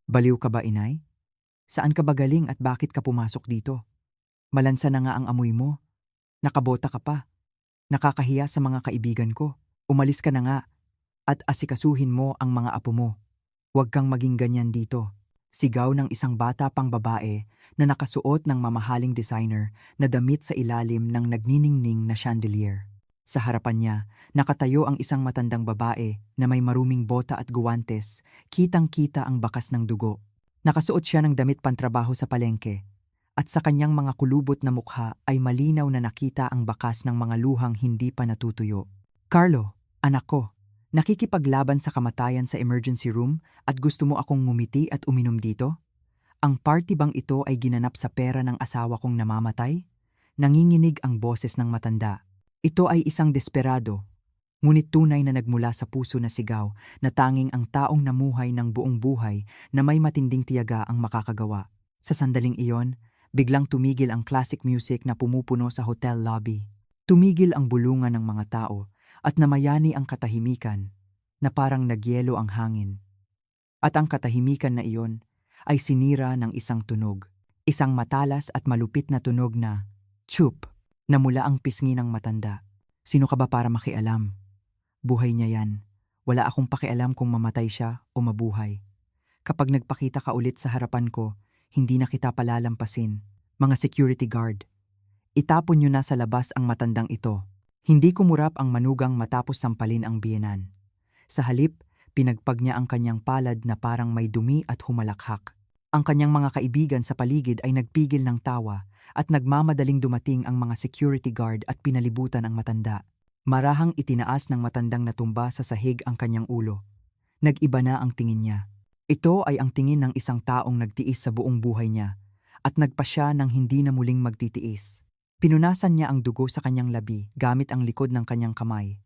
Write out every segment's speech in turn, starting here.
Baliw ka ba, inay? Saan ka ba galing at bakit ka pumasok dito? Malansa na nga ang amoy mo. Nakabota ka pa. Nakakahiya sa mga kaibigan ko. Umalis ka na nga at asikasuhin mo ang mga apo mo. Huwag kang maging ganyan dito. Sigaw ng isang bata pang babae na nakasuot ng mamahaling designer na damit sa ilalim ng nagniningning na chandelier. Sa harapan niya, nakatayo ang isang matandang babae na may maruming bota at guwantes, kitang-kita ang bakas ng dugo. Nakasuot siya ng damit pantrabaho sa palengke, at sa kanyang mga kulubot na mukha ay malinaw na nakita ang bakas ng mga luhang hindi pa natutuyo. Carlo, anak ko, nakikipaglaban sa kamatayan sa emergency room at gusto mo akong ngumiti at uminom dito? Ang party bang ito ay ginanap sa pera ng asawa kong namamatay? Nanginginig ang boses ng matanda. Ito ay isang desperado, ngunit tunay na nagmula sa puso na sigaw na tanging ang taong namuhay ng buong buhay na may matinding tiyaga ang makakagawa. Sa sandaling iyon, biglang tumigil ang classic music na pumupuno sa hotel lobby. Tumigil ang bulungan ng mga tao at namayani ang katahimikan na parang nagyelo ang hangin. At ang katahimikan na iyon ay sinira ng isang tunog. Isang matalas at malupit na tunog na "Chup" na mula ang pisngi ng matanda. Sino ka ba para makialam? Buhay niya yan. Wala akong pakialam kung mamatay siya o mabuhay. Kapag nagpakita ka ulit sa harapan ko, hindi na kita palalampasin. Mga security guard, itapon niyo na sa labas ang matandang ito. Hindi kumurap ang manugang matapos sampalin ang biyenan. Sa halip, pinagpag niya ang kanyang palad na parang may dumi at humalakhak. Ang kanyang mga kaibigan sa paligid ay nagpigil ng tawa at nagmamadaling dumating ang mga security guard at pinalibutan ang matanda. Marahang itinaas ng matandang natumba sa sahig ang kanyang ulo. Nag-iba na ang tingin niya. Ito ay ang tingin ng isang taong nagtiis sa buong buhay niya at nagpa siya ng hindi na muling magtitiis. Pinunasan niya ang dugo sa kanyang labi gamit ang likod ng kanyang kamay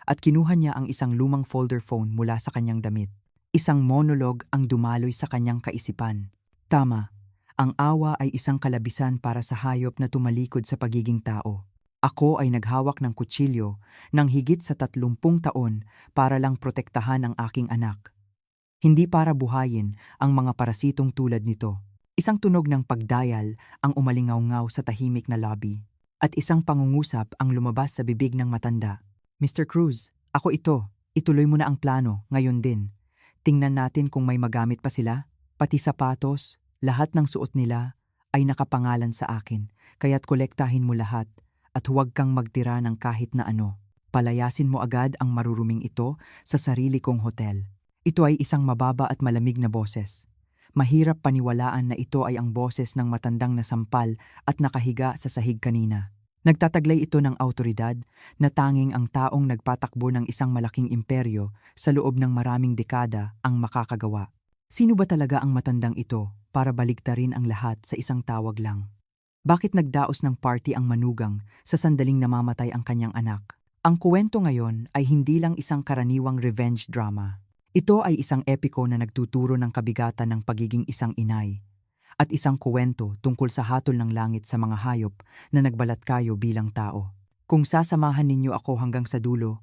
at kinuha niya ang isang lumang folder phone mula sa kanyang damit. Isang monolog ang dumaloy sa kanyang kaisipan. Tama, ang awa ay isang kalabisan para sa hayop na tumalikod sa pagiging tao. Ako ay naghawak ng kutsilyo ng higit sa 30 taon para lang protektahan ang aking anak. Hindi para buhayin ang mga parasitong tulad nito. Isang tunog ng pagdayal ang umalingaw-ngaw sa tahimik na lobby. At isang pangungusap ang lumabas sa bibig ng matanda. Mr. Cruz, ako ito. Ituloy mo na ang plano, ngayon din. Tingnan natin kung may magamit pa sila. Pati sapatos, lahat ng suot nila ay nakapangalan sa akin. Kaya't kolektahin mo lahat at huwag kang magtira ng kahit na ano. Palayasin mo agad ang maruruming ito sa sarili kong hotel. Ito ay isang mababa at malamig na boses. Mahirap paniwalaan na ito ay ang boses ng matandang nasampal at nakahiga sa sahig kanina. Nagtataglay ito ng awtoridad na tanging ang taong nagpatakbo ng isang malaking imperyo sa loob ng maraming dekada ang makakagawa. Sino ba talaga ang matandang ito para baligtarin ang lahat sa isang tawag lang? Bakit nagdaos ng party ang manugang sa sandaling namamatay ang kanyang anak? Ang kwento ngayon ay hindi lang isang karaniwang revenge drama. Ito ay isang epiko na nagtuturo ng kabigatan ng pagiging isang inay at isang kuwento tungkol sa hatol ng langit sa mga hayop na nagbalat kayo bilang tao. Kung sasamahan ninyo ako hanggang sa dulo,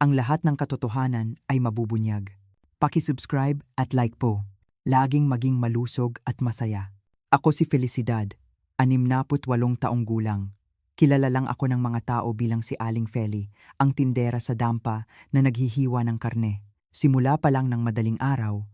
ang lahat ng katotohanan ay mabubunyag. Paki-subscribe at like po. Laging maging malusog at masaya. Ako si Felicidad, 68 taong gulang. Kilala lang ako ng mga tao bilang si Aling Feli, ang tindera sa dampa na naghihiwa ng karne. Simula pa lang ng madaling araw,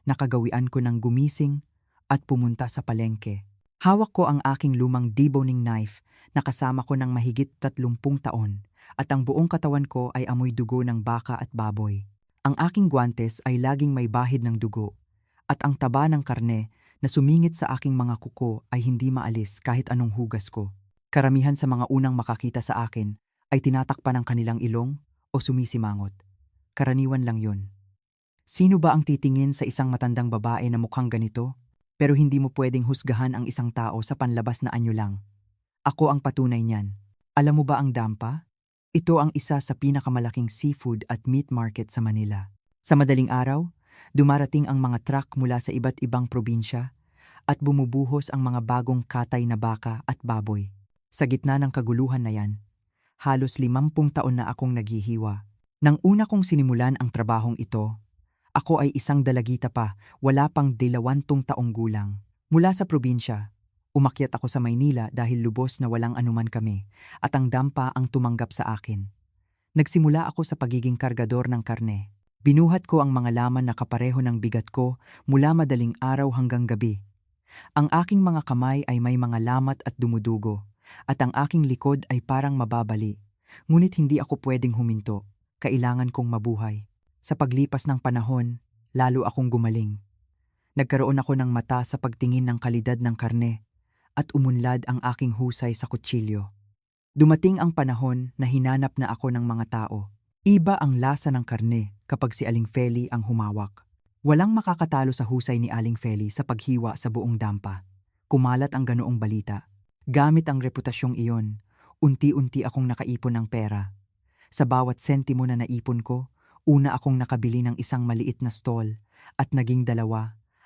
nakagawian ko ng gumising at pumunta sa palengke. Hawak ko ang aking lumang deboning knife na kasama ko ng mahigit 30 taon at ang buong katawan ko ay amoy dugo ng baka at baboy. Ang aking guwantes ay laging may bahid ng dugo at ang taba ng karne na sumingit sa aking mga kuko ay hindi maalis kahit anong hugas ko. Karamihan sa mga unang makakita sa akin ay tinatakpan ng kanilang ilong o sumisimangot. Karaniwan lang yun. Sino ba ang titingin sa isang matandang babae na mukhang ganito? Pero hindi mo pwedeng husgahan ang isang tao sa panlabas na anyo lang. Ako ang patunay niyan. Alam mo ba ang dampa? Ito ang isa sa pinakamalaking seafood at meat market sa Manila. Sa madaling araw, dumarating ang mga truck mula sa iba't ibang probinsya at bumubuhos ang mga bagong katay na baka at baboy. Sa gitna ng kaguluhan na yan, halos 50 taon na akong naghihiwa. Nang una kong sinimulan ang trabahong ito, Ako ay isang dalagita pa, wala pang 20 taong gulang. Mula sa probinsya, umakyat ako sa Maynila dahil lubos na walang anuman kami at ang dampa ang tumanggap sa akin. Nagsimula ako sa pagiging kargador ng karne. Binuhat ko ang mga laman na kapareho ng bigat ko mula madaling araw hanggang gabi. Ang aking mga kamay ay may mga lamat at dumudugo, at ang aking likod ay parang mababali. Ngunit hindi ako pwedeng huminto. Kailangan kong mabuhay. Sa paglipas ng panahon, lalo akong gumaling. Nagkaroon ako ng mata sa pagtingin ng kalidad ng karne at umunlad ang aking husay sa kutsilyo. Dumating ang panahon na hinanap na ako ng mga tao. Iba ang lasa ng karne kapag si Aling Feli ang humawak. Walang makakatalo sa husay ni Aling Feli sa paghiwa sa buong dampa. Kumalat ang ganoong balita. Gamit ang reputasyong iyon, unti-unti akong nakaipon ng pera. Sa bawat sentimo na naipon ko, una akong nakabili ng isang maliit na stall at naging 2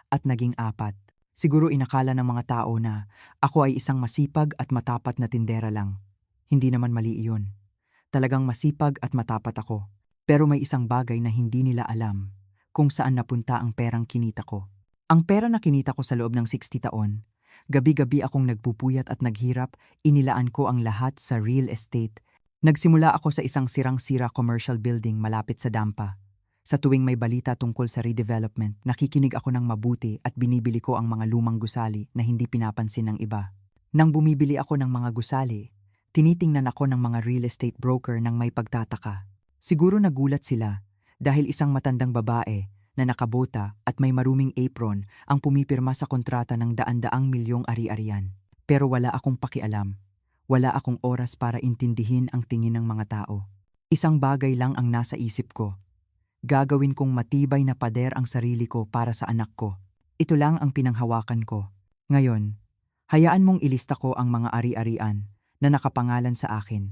at naging 4. Siguro inakala ng mga tao na ako ay isang masipag at matapat na tindera lang. Hindi naman mali iyon. Talagang masipag at matapat ako. Pero may isang bagay na hindi nila alam, kung saan napunta ang perang kinita ko. Ang pera na kinita ko sa loob ng 60 taon, gabi-gabi akong nagpupuyat at naghirap, inilaan ko ang lahat sa real estate. Nagsimula ako sa isang sirang-sira commercial building malapit sa dampa. Sa tuwing may balita tungkol sa redevelopment, nakikinig ako ng mabuti at binibili ko ang mga lumang gusali na hindi pinapansin ng iba. Nang bumibili ako ng mga gusali, tinitingnan ako ng mga real estate broker ng may pagtataka. Siguro nagulat sila dahil isang matandang babae na nakabota at may maruming apron ang pumipirma sa kontrata ng daan-daang milyong ari-arian. Pero wala akong pakialam. Wala akong oras para intindihin ang tingin ng mga tao. Isang bagay lang ang nasa isip ko. Gagawin kong matibay na pader ang sarili ko para sa anak ko. Ito lang ang pinanghawakan ko. Ngayon, hayaan mong ilista ko ang mga ari-arian na nakapangalan sa akin.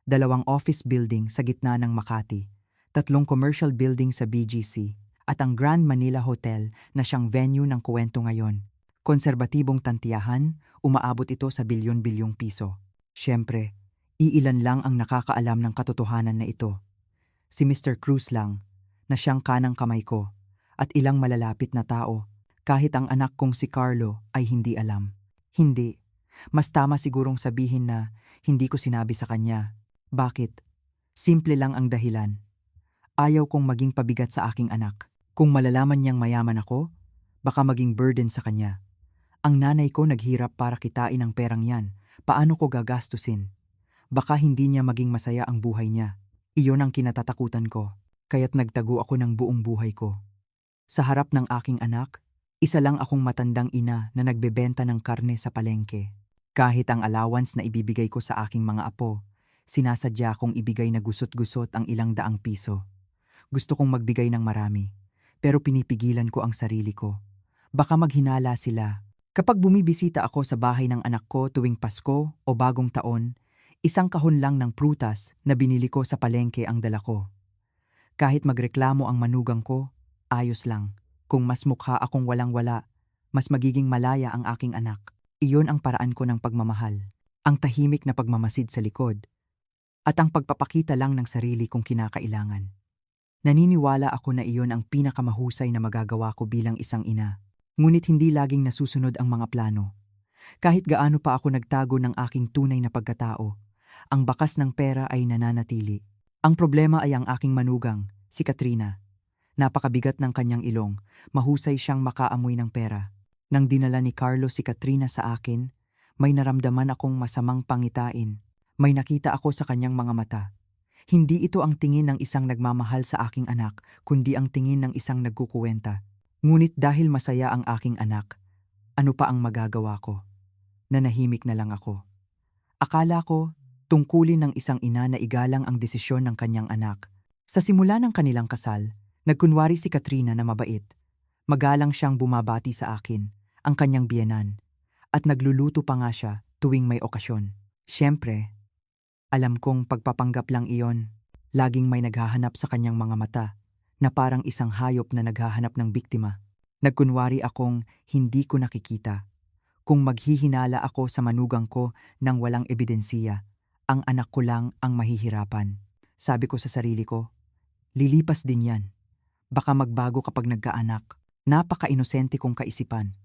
2 office building sa gitna ng Makati, 3 commercial building sa BGC, at ang Grand Manila Hotel na siyang venue ng kwento ngayon. Konserbatibong tantiyahan, umaabot ito sa bilyon-bilyong piso. Siyempre, iilan lang ang nakakaalam ng katotohanan na ito. Si Mr. Cruz lang, na siyang kanang kamay ko, at ilang malalapit na tao, kahit ang anak kong si Carlo ay hindi alam. Hindi. Mas tama sigurong sabihin na hindi ko sinabi sa kanya. Bakit? Simple lang ang dahilan. Ayaw kong maging pabigat sa aking anak. Kung malalaman niyang mayaman ako, baka maging burden sa kanya. Ang nanay ko naghirap para kitain ang perang yan. Paano ko gagastusin? Baka hindi niya maging masaya ang buhay niya. Iyon ang kinatatakutan ko. Kaya't nagtago ako ng buong buhay ko. Sa harap ng aking anak, isa lang akong matandang ina na nagbebenta ng karne sa palengke. Kahit ang allowance na ibibigay ko sa aking mga apo, sinasadya kong ibigay na gusot-gusot ang ilang daang piso. Gusto kong magbigay ng marami, pero pinipigilan ko ang sarili ko. Baka maghinala sila. Kapag bumibisita ako sa bahay ng anak ko tuwing Pasko o Bagong Taon, isang kahon lang ng prutas na binili ko sa palengke ang dala ko. Kahit magreklamo ang manugang ko, ayos lang. Kung mas mukha akong walang-wala, mas magiging malaya ang aking anak. Iyon ang paraan ko ng pagmamahal. Ang tahimik na pagmamasid sa likod. At ang pagpapakita lang ng sarili kung kinakailangan. Naniniwala ako na iyon ang pinakamahusay na magagawa ko bilang isang ina. Ngunit hindi laging nasusunod ang mga plano. Kahit gaano pa ako nagtago ng aking tunay na pagkatao, ang bakas ng pera ay nananatili. Ang problema ay ang aking manugang, si Katrina. Napakabigat ng kanyang ilong, mahusay siyang makaamoy ng pera. Nang dinala ni Carlo si Katrina sa akin, may naramdaman akong masamang pangitain. May nakita ako sa kanyang mga mata. Hindi ito ang tingin ng isang nagmamahal sa aking anak, kundi ang tingin ng isang nagkukuwenta. Ngunit dahil masaya ang aking anak, ano pa ang magagawa ko? Nanahimik na lang ako. Akala ko, tungkulin ng isang ina na igalang ang desisyon ng kanyang anak. Sa simula ng kanilang kasal, nagkunwari si Katrina na mabait. Magalang siyang bumabati sa akin, ang kanyang biyenan, at nagluluto pa nga siya tuwing may okasyon. Siyempre, alam kong pagpapanggap lang iyon. Laging may naghahanap sa kanyang mga mata, na parang isang hayop na naghahanap ng biktima. Nagkunwari akong hindi ko nakikita. Kung maghihinala ako sa manugang ko nang walang ebidensiya, ang anak ko lang ang mahihirapan. Sabi ko sa sarili ko, lilipas din yan. Baka magbago kapag nagkaanak. Napaka-inosente kong kaisipan.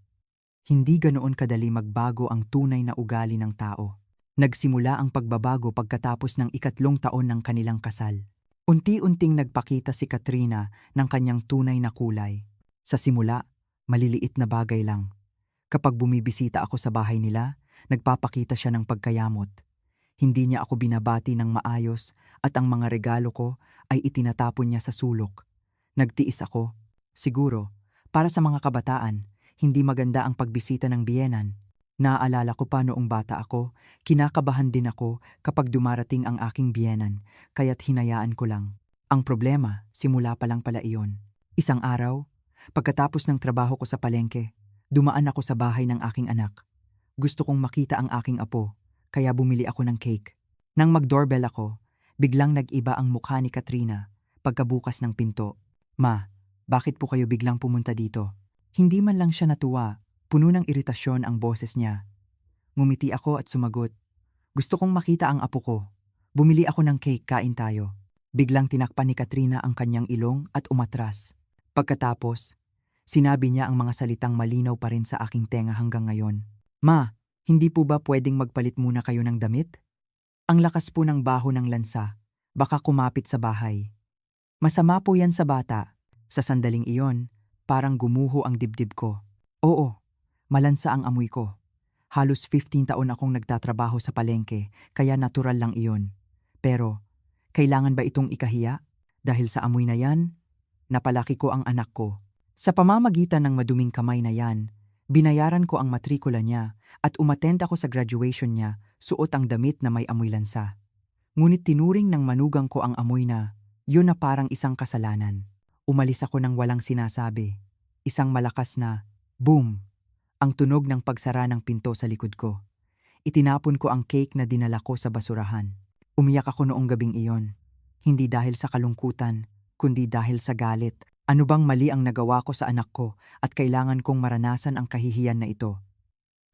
Hindi ganoon kadali magbago ang tunay na ugali ng tao. Nagsimula ang pagbabago pagkatapos ng 3 taon ng kanilang kasal. Unti-unting nagpakita si Katrina ng kanyang tunay na kulay. Sa simula, maliliit na bagay lang. Kapag bumibisita ako sa bahay nila, nagpapakita siya ng pagkayamot. Hindi niya ako binabati ng maayos at ang mga regalo ko ay itinatapon niya sa sulok. Nagtiis ako. Siguro, para sa mga kabataan, hindi maganda ang pagbisita ng biyenan. Naaalala ko pa noong bata ako, kinakabahan din ako kapag dumarating ang aking biyenan, kaya't hinayaan ko lang. Ang problema, simula pa lang pala iyon. Isang araw, pagkatapos ng trabaho ko sa palengke, dumaan ako sa bahay ng aking anak. Gusto kong makita ang aking apo, kaya bumili ako ng cake. Nang mag-doorbell ako, biglang nag-iba ang mukha ni Katrina pagkabukas ng pinto. "Ma, bakit po kayo biglang pumunta dito?" Hindi man lang siya natuwa, puno ng iritasyon ang boses niya. Ngumiti ako at sumagot, "Gusto kong makita ang apo ko. Bumili ako ng cake, kain tayo." Biglang tinakpan ni Katrina ang kanyang ilong at umatras. Pagkatapos, sinabi niya ang mga salitang malinaw pa rin sa aking tenga hanggang ngayon. "Ma, hindi po ba pwedeng magpalit muna kayo ng damit? Ang lakas po ng baho ng lansa, baka kumapit sa bahay." Masama po yan sa bata. Sa sandaling iyon, parang gumuho ang dibdib ko. Oo, malansa ang amoy ko. Halos 15 taon akong nagtatrabaho sa palengke, kaya natural lang iyon. Pero, kailangan ba itong ikahiya? Dahil sa amoy na yan, napalaki ko ang anak ko. Sa pamamagitan ng maduming kamay na yan, binayaran ko ang matrikula niya at umattend ako sa graduation niya, suot ang damit na may amoy lansa. Ngunit tinuring ng manugang ko ang amoy na, yun na parang isang kasalanan. Umalis ako ng walang sinasabi. Isang malakas na, boom! Ang tunog ng pagsara ng pinto sa likod ko. Itinapon ko ang cake na dinala ko sa basurahan. Umiyak ako noong gabing iyon. Hindi dahil sa kalungkutan, kundi dahil sa galit. Ano bang mali ang nagawa ko sa anak ko at kailangan kong maranasan ang kahihiyan na ito?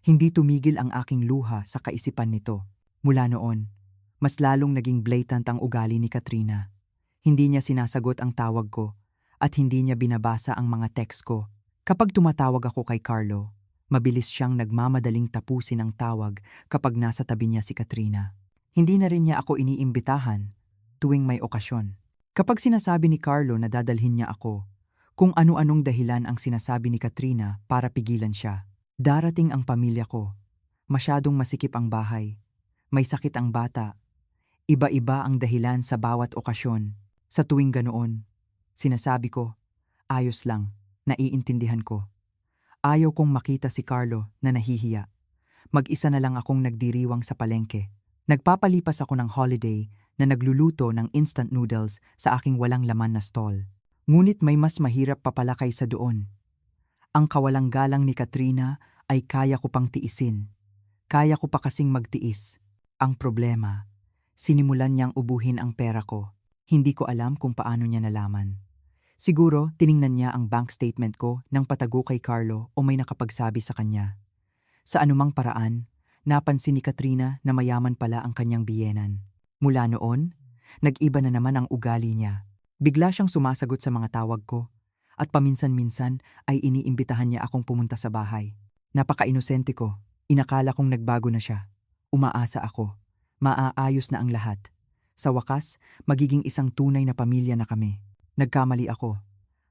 Hindi tumigil ang aking luha sa kaisipan nito. Mula noon, mas lalong naging blatant ang ugali ni Katrina. Hindi niya sinasagot ang tawag ko at hindi niya binabasa ang mga text ko. Kapag tumatawag ako kay Carlo, mabilis siyang nagmamadaling tapusin ang tawag kapag nasa tabi niya si Katrina. Hindi na rin niya ako iniimbitahan tuwing may okasyon. Kapag sinasabi ni Carlo na dadalhin niya ako, kung ano-anong dahilan ang sinasabi ni Katrina para pigilan siya. Darating ang pamilya ko. Masyadong masikip ang bahay. May sakit ang bata. Iba-iba ang dahilan sa bawat okasyon. Sa tuwing ganoon, sinasabi ko, ayos lang, naiintindihan ko. Ayaw kong makita si Carlo na nahihiya. Mag-isa na lang akong nagdiriwang sa palengke. Nagpapalipas ako ng holiday na nagluluto ng instant noodles sa aking walang laman na stall. Ngunit may mas mahirap pa pala kaysa doon. Ang kawalang galang ni Katrina ay kaya ko pang tiisin. Kaya ko pa kasing magtiis. Ang problema, sinimulan niyang ubuhin ang pera ko. Hindi ko alam kung paano niya nalaman. Siguro tiningnan niya ang bank statement ko nang patago kay Carlo o may nakapagsabi sa kanya. Sa anumang paraan, napansin ni Katrina na mayaman pala ang kanyang biyenan. Mula noon, nag-iba na naman ang ugali niya. Bigla siyang sumasagot sa mga tawag ko at paminsan-minsan ay iniimbitahan niya akong pumunta sa bahay. Napaka-inosente ko. Inakala kong nagbago na siya. Umaasa ako. Maaayos na ang lahat. Sa wakas, magiging isang tunay na pamilya na kami. Nagkamali ako.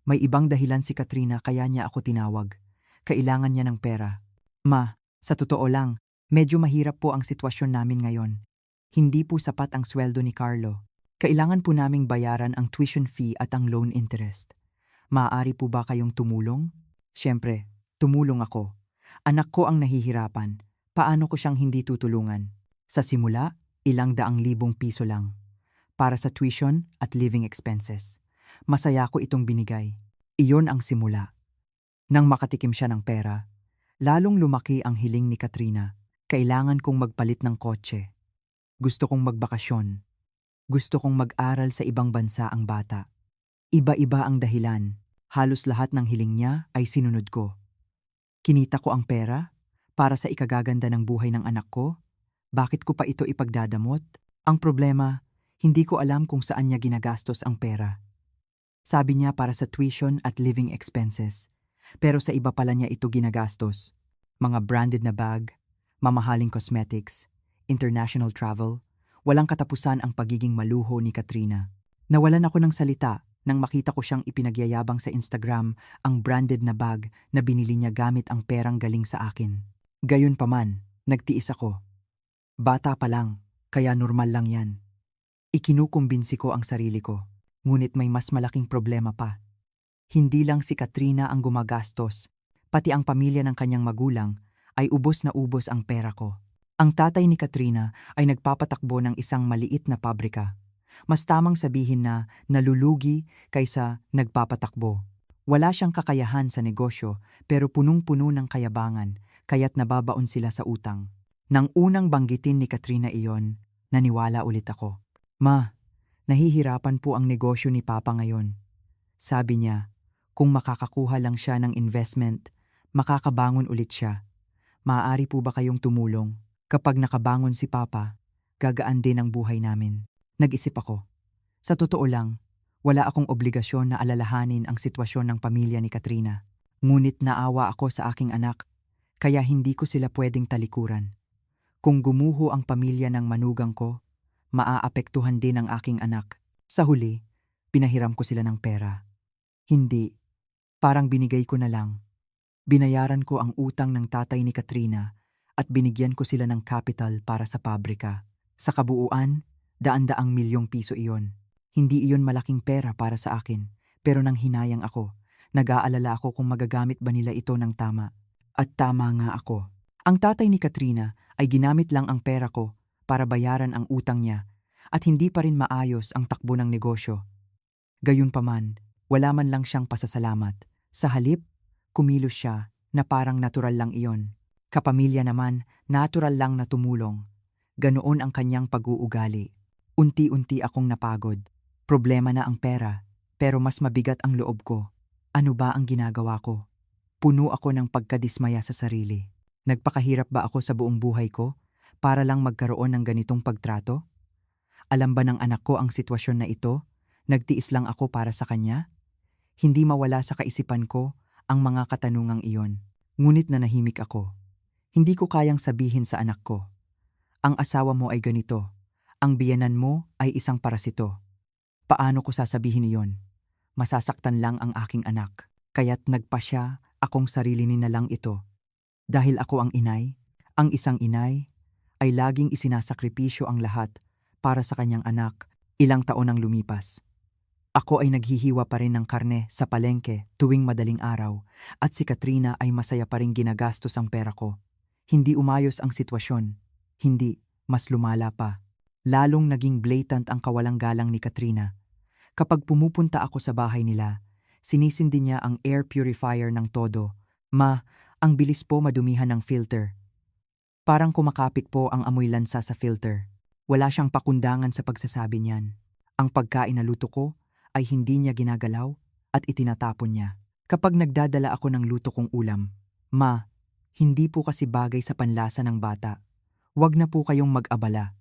May ibang dahilan si Katrina kaya niya ako tinawag. Kailangan niya ng pera. Ma, sa totoo lang, medyo mahirap po ang sitwasyon namin ngayon. Hindi po sapat ang sweldo ni Carlo. Kailangan po naming bayaran ang tuition fee at ang loan interest. Maaari po ba kayong tumulong? Siyempre, tumulong ako. Anak ko ang nahihirapan. Paano ko siyang hindi tutulungan? Sa simula, ilang daang libong piso lang. Para sa tuition at living expenses. Masaya ko itong binigay. Iyon ang simula. Nang makatikim siya ng pera, lalong lumaki ang hiling ni Katrina. Kailangan kong magpalit ng kotse. Gusto kong magbakasyon. Gusto kong mag-aral sa ibang bansa ang bata. Iba-iba ang dahilan. Halos lahat ng hiling niya ay sinunod ko. Kinita ko ang pera para sa ikagaganda ng buhay ng anak ko. Bakit ko pa ito ipagdadamot? Ang problema, hindi ko alam kung saan niya ginagastos ang pera. Sabi niya para sa tuition at living expenses. Pero sa iba pala niya ito ginagastos. Mga branded na bag, mamahaling cosmetics, international travel. Walang katapusan ang pagiging maluho ni Katrina. Nawalan ako ng salita nang makita ko siyang ipinagyayabang sa Instagram ang branded na bag na binili niya gamit ang perang galing sa akin. Gayunpaman, nagtiis ako. Bata pa lang, kaya normal lang yan. Ikinukumbinsi ko ang sarili ko. Ngunit may mas malaking problema pa. Hindi lang si Katrina ang gumagastos, pati ang pamilya ng kanyang magulang ay ubos na ubos ang pera ko. Ang tatay ni Katrina ay nagpapatakbo ng isang maliit na pabrika. Mas tamang sabihin na nalulugi kaysa nagpapatakbo. Wala siyang kakayahan sa negosyo pero punong-puno ng kayabangan kaya't nababaon sila sa utang. Nang unang banggitin ni Katrina iyon, naniwala ulit ako. Ma, nahihirapan po ang negosyo ni Papa ngayon. Sabi niya, kung makakakuha lang siya ng investment, makakabangon ulit siya. Maaari po ba kayong tumulong? Kapag nakabangon si Papa, gagaan din ang buhay namin. Nag-isip ako. Sa totoo lang, wala akong obligasyon na alalahanin ang sitwasyon ng pamilya ni Katrina. Ngunit naawa ako sa aking anak, kaya hindi ko sila pwedeng talikuran. Kung gumuho ang pamilya ng manugang ko, maaapektuhan din ang aking anak. Sa huli, pinahiram ko sila ng pera. Hindi, parang binigay ko na lang. Binayaran ko ang utang ng tatay ni Katrina at binigyan ko sila ng capital para sa pabrika. Sa kabuuan, daan-daang milyong piso iyon. Hindi iyon malaking pera para sa akin, pero nang hinayang ako, nag-aalala ako kung magagamit ba nila ito ng tama. At tama nga ako. Ang tatay ni Katrina ay ginamit lang ang pera ko para bayaran ang utang niya at hindi pa rin maayos ang takbo ng negosyo. Gayunpaman, wala man lang siyang pasasalamat. Sa halip, kumilos siya na parang natural lang iyon. Kapamilya naman, natural lang na tumulong. Ganoon ang kanyang pag-uugali. Unti-unti akong napagod. Problema na ang pera, pero mas mabigat ang loob ko. Ano ba ang ginagawa ko? Puno ako ng pagkadismaya sa sarili. Nagpakahirap ba ako sa buong buhay ko para lang magkaroon ng ganitong pagtrato? Alam ba ng anak ko ang sitwasyon na ito? Nagtiis lang ako para sa kanya? Hindi mawala sa kaisipan ko ang mga katanungang iyon. Ngunit nanahimik ako. Hindi ko kayang sabihin sa anak ko. Ang asawa mo ay ganito. Ang biyenan mo ay isang parasito. Paano ko sasabihin iyon? Masasaktan lang ang aking anak. Kaya't nagpasya akong sarilinin na lang ito. Dahil ako ang inay, ang isang inay, ay laging isinasakripisyo ang lahat para sa kanyang anak. Ilang taon ang lumipas. Ako ay naghihiwa pa rin ng karne sa palengke tuwing madaling araw at si Katrina ay masaya pa rin ginagastos ang pera ko. Hindi umayos ang sitwasyon. Hindi, mas lumala pa. Lalong naging blatant ang kawalang galang ni Katrina. Kapag pumupunta ako sa bahay nila, sinisindi niya ang air purifier ng todo. Ma, ang bilis po madumihan ng filter. Parang kumakapit po ang amoy lansa sa filter. Wala siyang pakundangan sa pagsasabi niyan. Ang pagkain na luto ko ay hindi niya ginagalaw at itinatapon niya. Kapag nagdadala ako ng luto kong ulam, Ma, hindi po kasi bagay sa panlasa ng bata. Huwag na po kayong mag-abala.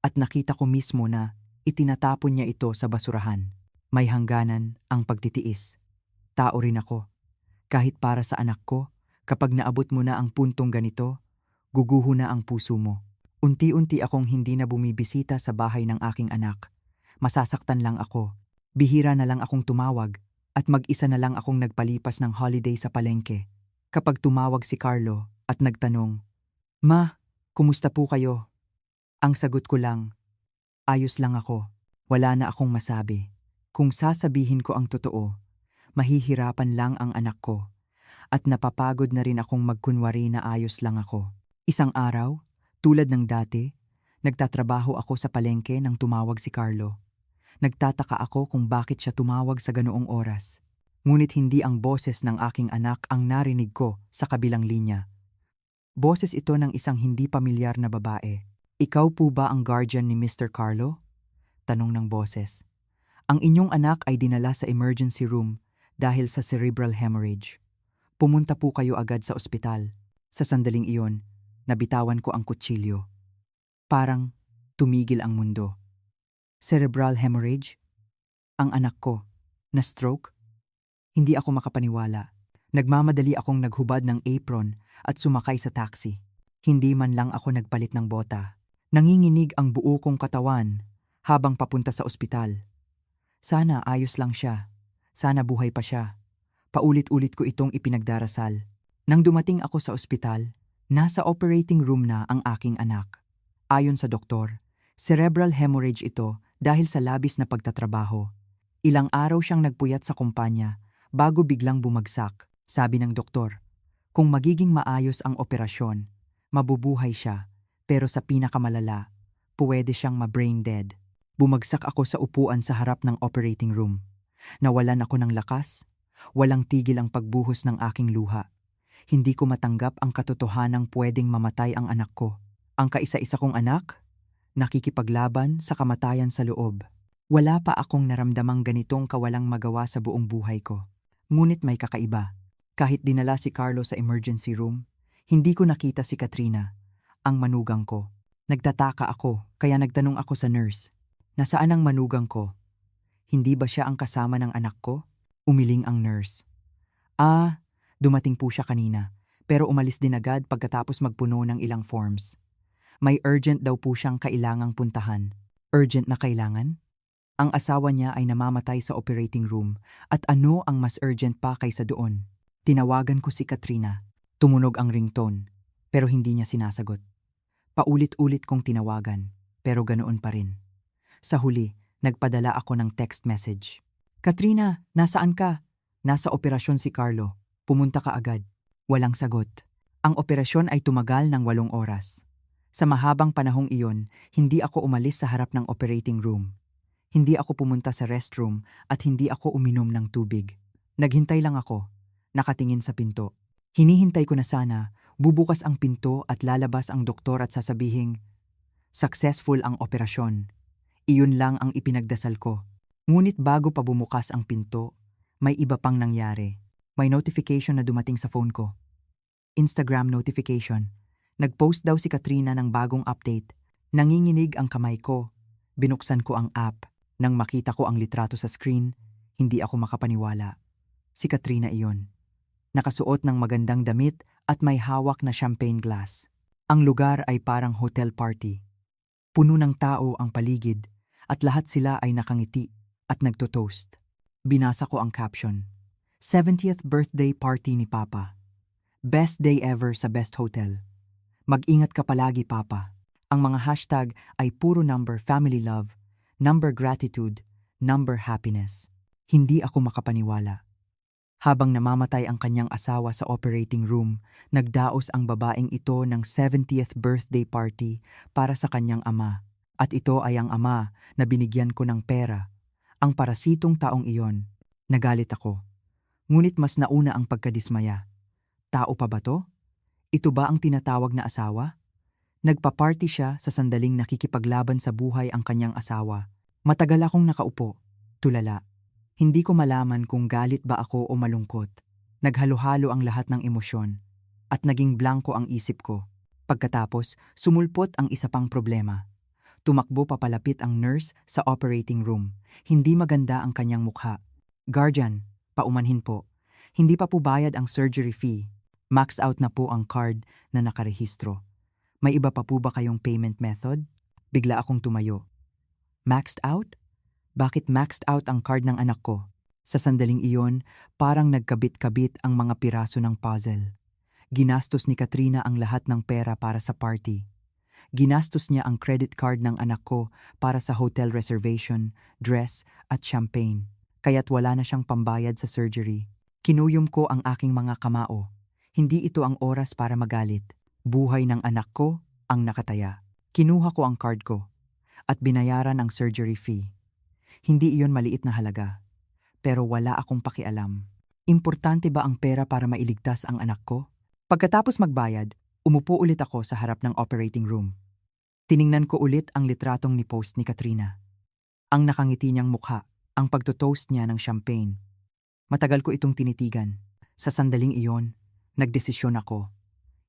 At nakita ko mismo na itinatapon niya ito sa basurahan. May hangganan ang pagtitiis. Tao rin ako. Kahit para sa anak ko, kapag naabot mo na ang puntong ganito, guguho na ang puso mo. Unti-unti akong hindi na bumibisita sa bahay ng aking anak. Masasaktan lang ako. Bihira na lang akong tumawag at mag-isa na lang akong nagpalipas ng holiday sa palengke. Kapag tumawag si Carlo at nagtanong, Ma, kumusta po kayo? Ang sagot ko lang, ayos lang ako. Wala na akong masabi. Kung sasabihin ko ang totoo, mahihirapan lang ang anak ko. At napapagod na rin akong magkunwari na ayos lang ako. Isang araw, tulad ng dati, nagtatrabaho ako sa palengke nang tumawag si Carlo. Nagtataka ako kung bakit siya tumawag sa ganoong oras. Ngunit hindi ang boses ng aking anak ang narinig ko sa kabilang linya. Boses ito ng isang hindi pamilyar na babae. Ikaw po ba ang guardian ni Mr. Carlo? Tanong ng boses. Ang inyong anak ay dinala sa emergency room dahil sa cerebral hemorrhage. Pumunta po kayo agad sa ospital. Sa sandaling iyon, nabitawan ko ang kutsilyo. Parang tumigil ang mundo. Cerebral hemorrhage? Ang anak ko, Na-stroke? Hindi ako makapaniwala. Nagmamadali akong naghubad ng apron at sumakay sa taxi. Hindi man lang ako nagpalit ng bota. Nanginginig ang buo kong katawan habang papunta sa ospital. Sana ayos lang siya. Sana buhay pa siya. Paulit-ulit ko itong ipinagdarasal. Nang dumating ako sa ospital, nasa operating room na ang aking anak. Ayon sa doktor, cerebral hemorrhage ito dahil sa labis na pagtatrabaho. Ilang araw siyang nagpuyat sa kumpanya bago biglang bumagsak, sabi ng doktor. Kung magiging maayos ang operasyon, mabubuhay siya, pero sa pinakamalala, pwede siyang ma-brain dead. Bumagsak ako sa upuan sa harap ng operating room. Nawalan ako ng lakas, walang tigil ang pagbuhos ng aking luha. Hindi ko matanggap ang katotohanang pwedeng mamatay ang anak ko. Ang kaisa-isa kong anak, nakikipaglaban sa kamatayan sa loob. Wala pa akong naramdamang ganitong kawalang magawa sa buong buhay ko. Ngunit may kakaiba. Kahit dinala si Carlo sa emergency room, hindi ko nakita si Katrina, ang manugang ko. Nagtataka ako, kaya nagtanong ako sa nurse. Nasaan ang manugang ko? Hindi ba siya ang kasama ng anak ko? Umiling ang nurse. Dumating po siya kanina, pero umalis din agad pagkatapos magpuno ng ilang forms. May urgent daw po siyang kailangang puntahan. Urgent na kailangan? Ang asawa niya ay namamatay sa operating room at ano ang mas urgent pa kaysa doon? Tinawagan ko si Katrina. Tumunog ang ringtone, pero hindi niya sinasagot. Paulit-ulit kong tinawagan, pero ganoon pa rin. Sa huli, nagpadala ako ng text message. Katrina, nasaan ka? Nasa operasyon si Carlo. Pumunta ka agad. Walang sagot. Ang operasyon ay tumagal ng 8 oras. Sa mahabang panahong iyon, hindi ako umalis sa harap ng operating room. Hindi ako pumunta sa restroom at hindi ako uminom ng tubig. Naghintay lang ako, nakatingin sa pinto. Hinihintay ko na sana, bubukas ang pinto at lalabas ang doktor at sasabihing, successful ang operasyon. Iyon lang ang ipinagdasal ko. Ngunit bago pa bumukas ang pinto, may iba pang nangyari. May notification na dumating sa phone ko. Instagram notification. Nag-post daw si Katrina ng bagong update. Nanginginig ang kamay ko. Binuksan ko ang app. Nang makita ko ang litrato sa screen, hindi ako makapaniwala. Si Katrina iyon. Nakasuot ng magandang damit at may hawak na champagne glass. Ang lugar ay parang hotel party. Puno ng tao ang paligid at lahat sila ay nakangiti at nagtotoast. Binasa ko ang caption. 70th birthday party ni Papa. Best day ever sa best hotel. Mag-ingat ka palagi, Papa. Ang mga hashtag ay puro number family love, number gratitude, number happiness. Hindi ako makapaniwala. Habang namamatay ang kanyang asawa sa operating room, nagdaos ang babaeng ito ng 70th birthday party para sa kanyang ama. At ito ay ang ama na binigyan ko ng pera. Ang parasitong taong iyon. Nagalit ako. Ngunit mas nauna ang pagkadismaya. Tao pa ba to? Ito ba ang tinatawag na asawa? Nagpa-party siya sa sandaling nakikipaglaban sa buhay ang kanyang asawa. Matagal akong nakaupo, tulala. Hindi ko malaman kung galit ba ako o malungkot. Naghalo-halo ang lahat ng emosyon. At naging blanko ang isip ko. Pagkatapos, sumulpot ang isa pang problema. Tumakbo papalapit ang nurse sa operating room. Hindi maganda ang kanyang mukha. Guardian, paumanhin po. Hindi pa po bayad ang surgery fee. Max out na po ang card na nakarehistro. May iba pa po ba kayong payment method? Bigla akong tumayo. Maxed out? Bakit maxed out ang card ng anak ko? Sa sandaling iyon, parang nagkabit-kabit ang mga piraso ng puzzle. Ginastos ni Katrina ang lahat ng pera para sa party. Ginastos niya ang credit card ng anak ko para sa hotel reservation, dress at champagne. Kaya't wala na siyang pambayad sa surgery. Kinuyom ko ang aking mga kamao. Hindi ito ang oras para magalit. Buhay ng anak ko ang nakataya. Kinuha ko ang card ko at binayaran ang surgery fee. Hindi iyon maliit na halaga. Pero wala akong pakialam. Importante ba ang pera para mailigtas ang anak ko? Pagkatapos magbayad, umupo ulit ako sa harap ng operating room. Tiningnan ko ulit ang litratong ni-post ni Katrina. Ang nakangiti niyang mukha, ang pagtotoast niya ng champagne. Matagal ko itong tinitigan. Sa sandaling iyon, nagdesisyon ako.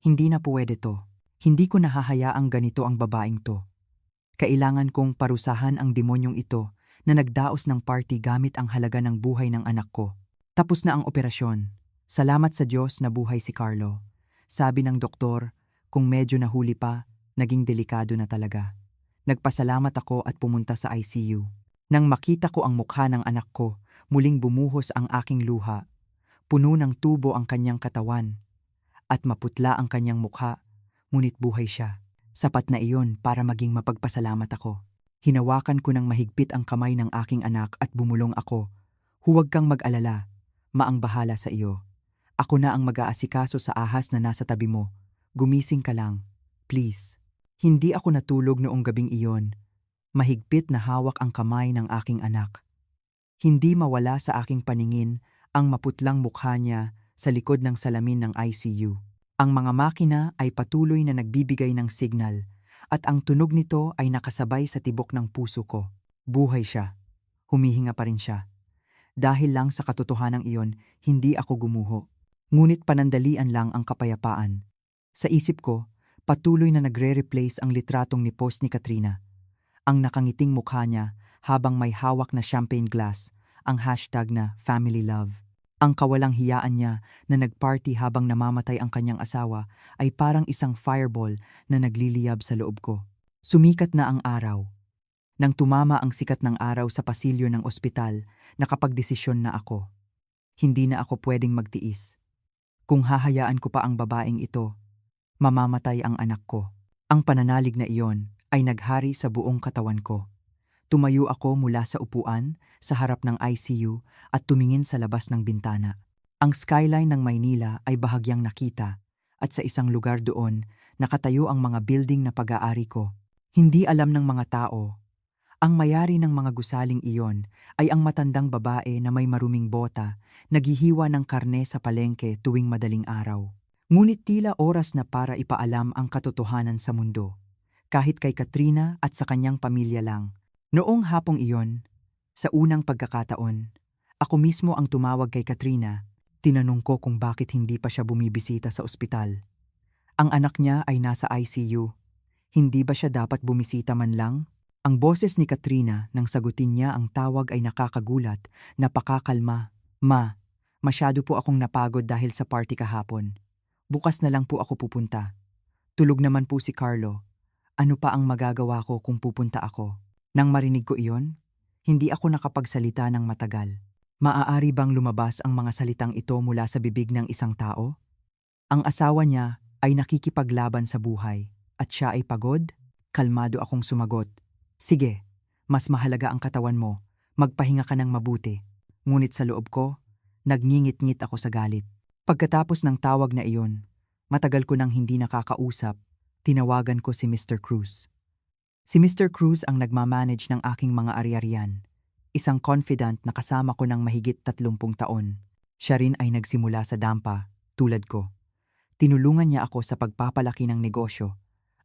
Hindi na pwede to. Hindi ko nahahayaang ganito ang babaeng to. Kailangan kong parusahan ang demonyong ito na nagdaos ng party gamit ang halaga ng buhay ng anak ko. Tapos na ang operasyon. Salamat sa Diyos na buhay si Carlo. Sabi ng doktor, kung medyo nahuli pa, naging delikado na talaga. Nagpasalamat ako at pumunta sa ICU. Nang makita ko ang mukha ng anak ko, muling bumuhos ang aking luha. Puno ng tubo ang kanyang katawan at maputla ang kanyang mukha, ngunit buhay siya. Sapat na iyon para maging mapagpasalamat ako. Hinawakan ko ng mahigpit ang kamay ng aking anak at bumulong ako. Huwag kang mag-alala, maang bahala sa iyo. Ako na ang mag-aasikaso sa ahas na nasa tabi mo. Gumising ka lang, please. Hindi ako natulog noong gabing iyon. Mahigpit na hawak ang kamay ng aking anak. Hindi mawala sa aking paningin ang maputlang mukha niya sa likod ng salamin ng ICU. Ang mga makina ay patuloy na nagbibigay ng signal at ang tunog nito ay nakasabay sa tibok ng puso ko. Buhay siya. Humihinga pa rin siya. Dahil lang sa katotohanang iyon, hindi ako gumuho. Ngunit panandalian lang ang kapayapaan. Sa isip ko, patuloy na nagre-replace ang litratong ni post ni Katrina. Ang nakangiting mukha niya habang may hawak na champagne glass, ang hashtag na family love. Ang kawalang hiyaan niya na nagparty habang namamatay ang kanyang asawa ay parang isang fireball na nagliliyab sa loob ko. Sumikat na ang araw. Nang tumama ang sikat ng araw sa pasilyo ng ospital, nakapagdesisyon na ako. Hindi na ako pwedeng magtiis. Kung hahayaan ko pa ang babaeng ito, mamamatay ang anak ko. Ang pananalig na iyon ay naghari sa buong katawan ko. Tumayo ako mula sa upuan sa harap ng ICU at tumingin sa labas ng bintana. Ang skyline ng Maynila ay bahagyang nakita at sa isang lugar doon nakatayo ang mga building na pag-aari ko. Hindi alam ng mga tao. Ang mayari ng mga gusaling iyon ay ang matandang babae na may maruming bota, naghihiwa ng karne sa palengke tuwing madaling araw. Ngunit tila oras na para ipaalam ang katotohanan sa mundo. Kahit kay Katrina at sa kanyang pamilya lang. Noong hapong iyon, sa unang pagkakataon, ako mismo ang tumawag kay Katrina. Tinanong ko kung bakit hindi pa siya bumibisita sa ospital. Ang anak niya ay nasa ICU. Hindi ba siya dapat bumisita man lang? Ang boses ni Katrina nang sagutin niya ang tawag ay nakakagulat, napakakalma. Ma, masyado po akong napagod dahil sa party kahapon. Bukas na lang po ako pupunta. Tulog naman po si Carlo. Ano pa ang magagawa ko kung pupunta ako? Nang marinig ko iyon, hindi ako nakapagsalita ng matagal. Maaari bang lumabas ang mga salitang ito mula sa bibig ng isang tao? Ang asawa niya ay nakikipaglaban sa buhay at siya ay pagod? Kalmado akong sumagot. Sige, mas mahalaga ang katawan mo. Magpahinga ka ng mabuti. Ngunit sa loob ko, nagngingit-ngit ako sa galit. Pagkatapos ng tawag na iyon, matagal ko nang hindi nakakausap, tinawagan ko si Mr. Cruz. Si Mr. Cruz ang nagmamanage ng aking mga ari-arian. Isang confidant na kasama ko ng mahigit 30 taon. Siya rin ay nagsimula sa dampa, tulad ko. Tinulungan niya ako sa pagpapalaki ng negosyo.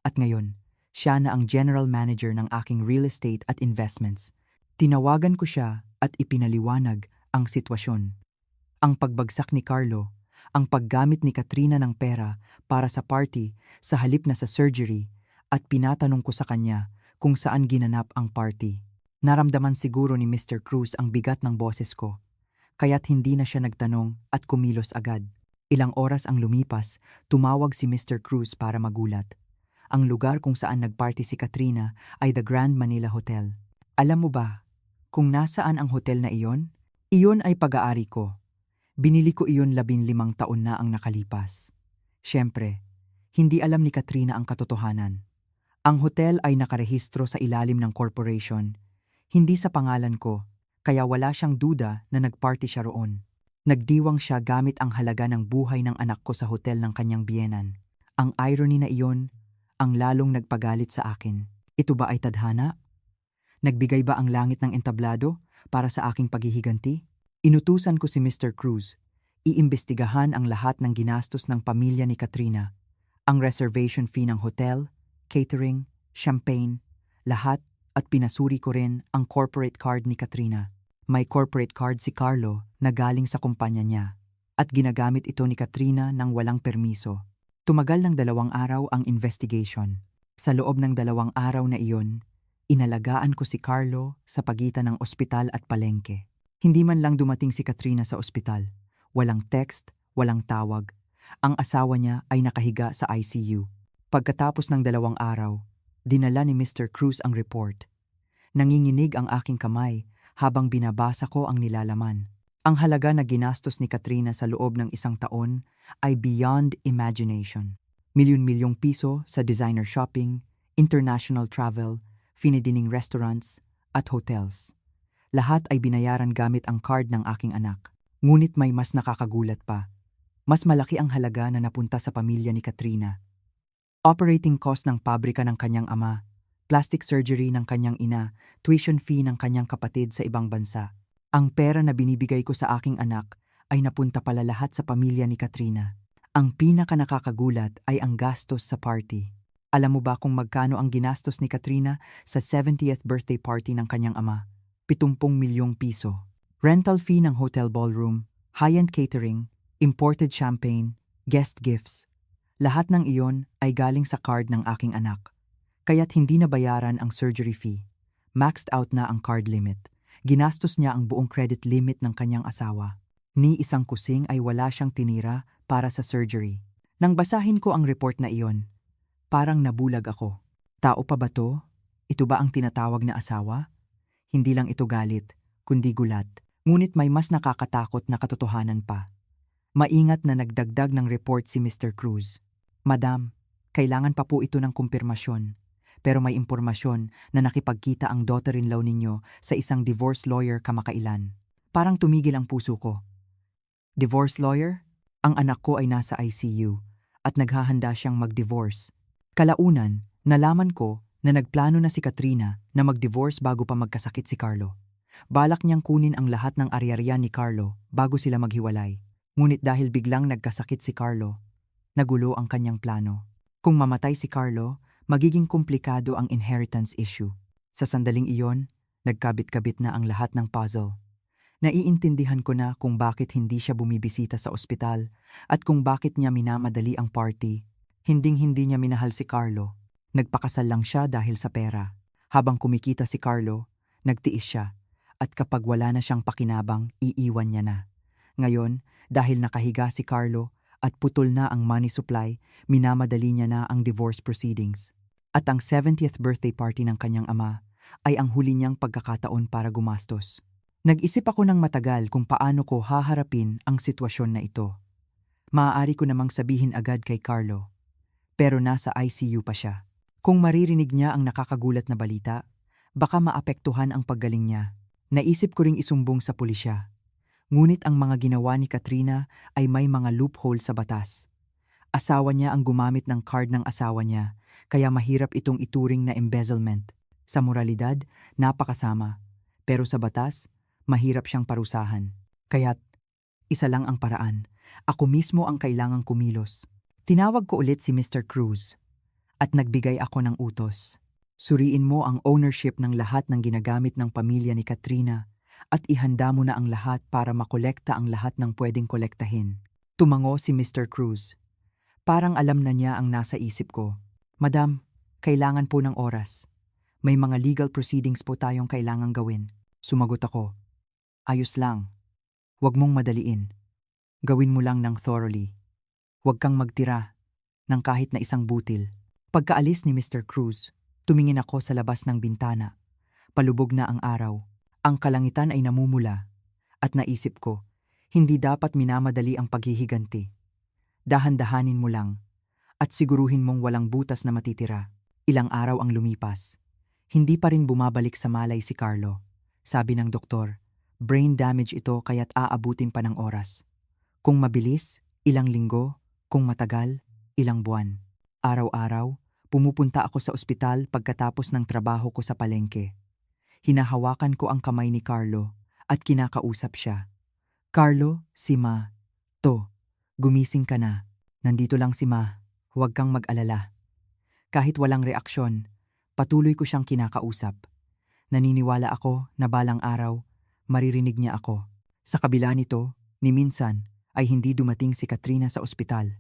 At ngayon, siya na ang general manager ng aking real estate at investments. Tinawagan ko siya at ipinaliwanag ang sitwasyon. Ang pagbagsak ni Carlo, ang paggamit ni Katrina ng pera para sa party sa halip na sa surgery, at pinatanong ko sa kanya kung saan ginanap ang party. Naramdaman siguro ni Mr. Cruz ang bigat ng boses ko, kaya't hindi na siya nagtanong at kumilos agad. Ilang oras ang lumipas, tumawag si Mr. Cruz para magulat. Ang lugar kung saan nagparty si Katrina ay the Grand Manila Hotel. Alam mo ba kung nasaan ang hotel na iyon? Iyon ay pag-aari ko. Binili ko iyon 15 taon na ang nakalipas. Siyempre, hindi alam ni Katrina ang katotohanan. Ang hotel ay nakarehistro sa ilalim ng corporation, hindi sa pangalan ko, kaya wala siyang duda na nagparty siya roon. Nagdiwang siya gamit ang halaga ng buhay ng anak ko sa hotel ng kanyang biyenan. Ang irony na iyon, ang lalong nagpagalit sa akin. Ito ba ay tadhana? Nagbigay ba ang langit ng entablado para sa aking paghihiganti? Inutusan ko si Mr. Cruz. Iimbestigahan ang lahat ng ginastos ng pamilya ni Katrina. Ang reservation fee ng hotel, catering, champagne, lahat, at pinasuri ko rin ang corporate card ni Katrina. May corporate card si Carlo na galing sa kumpanya niya at ginagamit ito ni Katrina nang walang permiso. Tumagal ng 2 araw ang investigation. Sa loob ng 2 araw na iyon, Inalagaan ko si Carlo sa pagitan ng ospital at palengke. Hindi man lang dumating si Katrina sa ospital. Walang text, walang tawag. Ang asawa niya ay nakahiga sa ICU. Pagkatapos ng 2 araw, dinala ni Mr. Cruz ang report. Nanginginig ang aking kamay habang binabasa ko ang nilalaman. Ang halaga na ginastos ni Katrina sa loob ng 1 taon ay beyond imagination. Milyon-milyong piso sa designer shopping, international travel, fine-dining restaurants, at hotels. Lahat ay binayaran gamit ang card ng aking anak. Ngunit may mas nakakagulat pa. Mas malaki ang halaga na napunta sa pamilya ni Katrina. Operating cost ng pabrika ng kanyang ama, plastic surgery ng kanyang ina, tuition fee ng kanyang kapatid sa ibang bansa. Ang pera na binibigay ko sa aking anak ay napunta pala lahat sa pamilya ni Katrina. Ang pinaka nakakagulat ay ang gastos sa party. Alam mo ba kung magkano ang ginastos ni Katrina sa 70th birthday party ng kanyang ama? 70 milyong piso. Rental fee ng hotel ballroom, high-end catering, imported champagne, guest gifts. Lahat ng iyon ay galing sa card ng aking anak. Kaya't hindi na bayaran ang surgery fee. Maxed out na ang card limit. Ginastos niya ang buong credit limit ng kanyang asawa. Ni isang kusing ay wala siyang tinira para sa surgery. Nang basahin ko ang report na iyon, parang nabulag ako. Tao pa ba to? Ito ba ang tinatawag na asawa? Hindi lang ito galit, kundi gulat. Ngunit may mas nakakatakot na katotohanan pa. Maingat na nagdagdag ng report si Mr. Cruz. Madam, kailangan pa po ito ng kumpirmasyon. Pero may impormasyon na nakipagkita ang daughter-in-law ninyo sa isang divorce lawyer kamakailan. Parang tumigil ang puso ko. Divorce lawyer? Ang anak ko ay nasa ICU at naghahanda siyang mag-divorce. Kalaunan, nalaman ko na nagplano na si Katrina na mag-divorce bago pa magkasakit si Carlo. Balak niyang kunin ang lahat ng ari-arian ni Carlo bago sila maghiwalay. Ngunit dahil biglang nagkasakit si Carlo, nagulo ang kanyang plano. Kung mamatay si Carlo, magiging komplikado ang inheritance issue. Sa sandaling iyon, nagkabit-kabit na ang lahat ng puzzle. Naiintindihan ko na kung bakit hindi siya bumibisita sa ospital at kung bakit niya minamadali ang party. Hinding-hindi niya minahal si Carlo. Nagpakasal lang siya dahil sa pera. Habang kumikita si Carlo, nagtiis siya. At kapag wala na siyang pakinabang, iiwan niya na. Ngayon, dahil nakahiga si Carlo at putol na ang money supply, minamadali niya na ang divorce proceedings. At ang 70th birthday party ng kanyang ama ay ang huli niyang pagkakataon para gumastos. Nag-isip ako ng matagal kung paano ko haharapin ang sitwasyon na ito. Maaari ko namang sabihin agad kay Carlo, pero nasa ICU pa siya. Kung maririnig niya ang nakakagulat na balita, baka maapektuhan ang paggaling niya. Naisip ko ring isumbong sa pulisya. Ngunit ang mga ginawa ni Katrina ay may mga loophole sa batas. Asawa niya ang gumamit ng card ng asawa niya, kaya mahirap itong ituring na embezzlement. Sa moralidad, napakasama. Pero sa batas, mahirap siyang parusahan. Kaya't, isa lang ang paraan. Ako mismo ang kailangang kumilos. Tinawag ko ulit si Mr. Cruz at nagbigay ako ng utos. Suriin mo ang ownership ng lahat ng ginagamit ng pamilya ni Katrina at ihanda mo na ang lahat para makolekta ang lahat ng pwedeng kolektahin. Tumango si Mr. Cruz. Parang alam na niya ang nasa isip ko. Madam, kailangan po ng oras. May mga legal proceedings po tayong kailangang gawin. Sumagot ako. Ayos lang. Huwag mong madaliin. Gawin mo lang ng thoroughly. Huwag kang magtira ng kahit na isang butil. Pagkaalis ni Mr. Cruz, tumingin ako sa labas ng bintana. Palubog na ang araw. Ang kalangitan ay namumula. At naisip ko, hindi dapat minamadali ang paghihiganti. Dahan-dahanin mo lang. At siguruhin mong walang butas na matitira. Ilang araw ang lumipas. Hindi pa rin bumabalik sa malay si Carlo. Sabi ng doktor, brain damage ito kaya't aabutin pa ng oras. Kung mabilis, ilang linggo. Kung matagal, ilang buwan. Araw-araw, pumupunta ako sa ospital pagkatapos ng trabaho ko sa palengke. Hinahawakan ko ang kamay ni Carlo at kinakausap siya. Carlo, si Ma. To, gumising ka na. Nandito lang si Ma. Huwag kang mag-alala. Kahit walang reaksyon, patuloy ko siyang kinakausap. Naniniwala ako na balang araw, maririnig niya ako. Sa kabila nito, ni minsan, ay hindi dumating si Katrina sa ospital.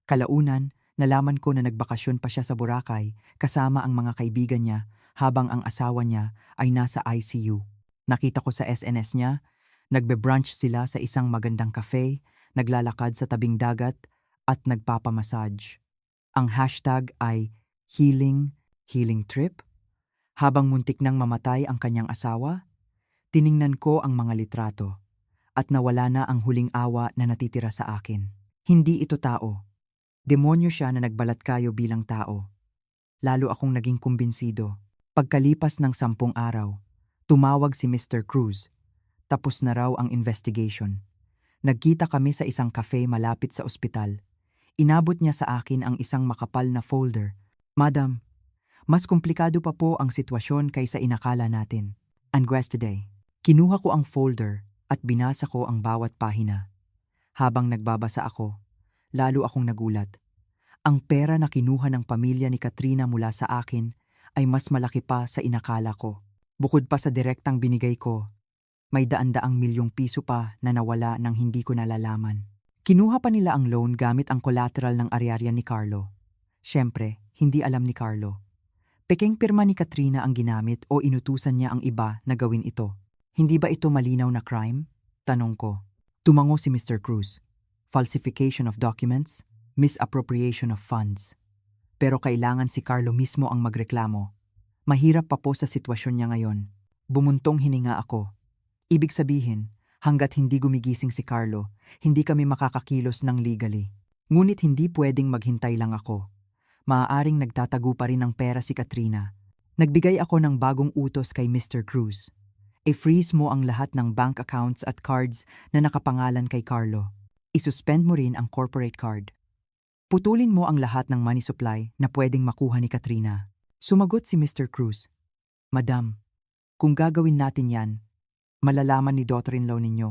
Kalaunan, nalaman ko na nagbakasyon pa siya sa Boracay kasama ang mga kaibigan niya habang ang asawa niya ay nasa ICU. Nakita ko sa SNS niya, nagbe-brunch sila sa isang magandang cafe, naglalakad sa tabing dagat at nagpapamassage. Ang hashtag ay healing, healing trip. Habang muntik nang mamatay ang kanyang asawa, tiningnan ko ang mga litrato at nawala na ang huling awa na natitira sa akin. Hindi ito tao. Demonyo siya na nagbalat kayo bilang tao. Lalo akong naging kumbinsido. Pagkalipas ng 10 araw, tumawag si Mr. Cruz. Tapos na raw ang investigation. Nagkita kami sa isang cafe malapit sa ospital. Inabot niya sa akin ang isang makapal na folder. Madam, mas komplikado pa po ang sitwasyon kaysa inakala natin. Unquest today. Kinuha ko ang folder at binasa ko ang bawat pahina. Habang nagbabasa ako, lalo akong nagulat. Ang pera na kinuha ng pamilya ni Katrina mula sa akin ay mas malaki pa sa inakala ko. Bukod pa sa direktang binigay ko, may daan-daang milyong piso pa na nawala nang hindi ko nalalaman. Kinuha pa nila ang loan gamit ang collateral ng ari-arian ni Carlo. Siyempre, hindi alam ni Carlo. Peking pirma ni Katrina ang ginamit o inutusan niya ang iba na gawin ito. Hindi ba ito malinaw na crime? Tanong ko. Tumango si Mr. Cruz. Falsification of documents, misappropriation of funds. Pero kailangan si Carlo mismo ang magreklamo. Mahirap pa po sa sitwasyon niya ngayon. Bumuntong hininga ako. Ibig sabihin, hanggat hindi gumigising si Carlo, hindi kami makakakilos ng legally. Ngunit hindi pwedeng maghintay lang ako. Maaaring nagtatago pa rin ng pera si Katrina. Nagbigay ako ng bagong utos kay Mr. Cruz. I-freeze mo ang lahat ng bank accounts at cards na nakapangalan kay Carlo. I-suspend mo rin ang corporate card. Putulin mo ang lahat ng money supply na pwedeng makuha ni Katrina. Sumagot si Mr. Cruz. Madam, kung gagawin natin yan, malalaman ni daughter-in-law ninyo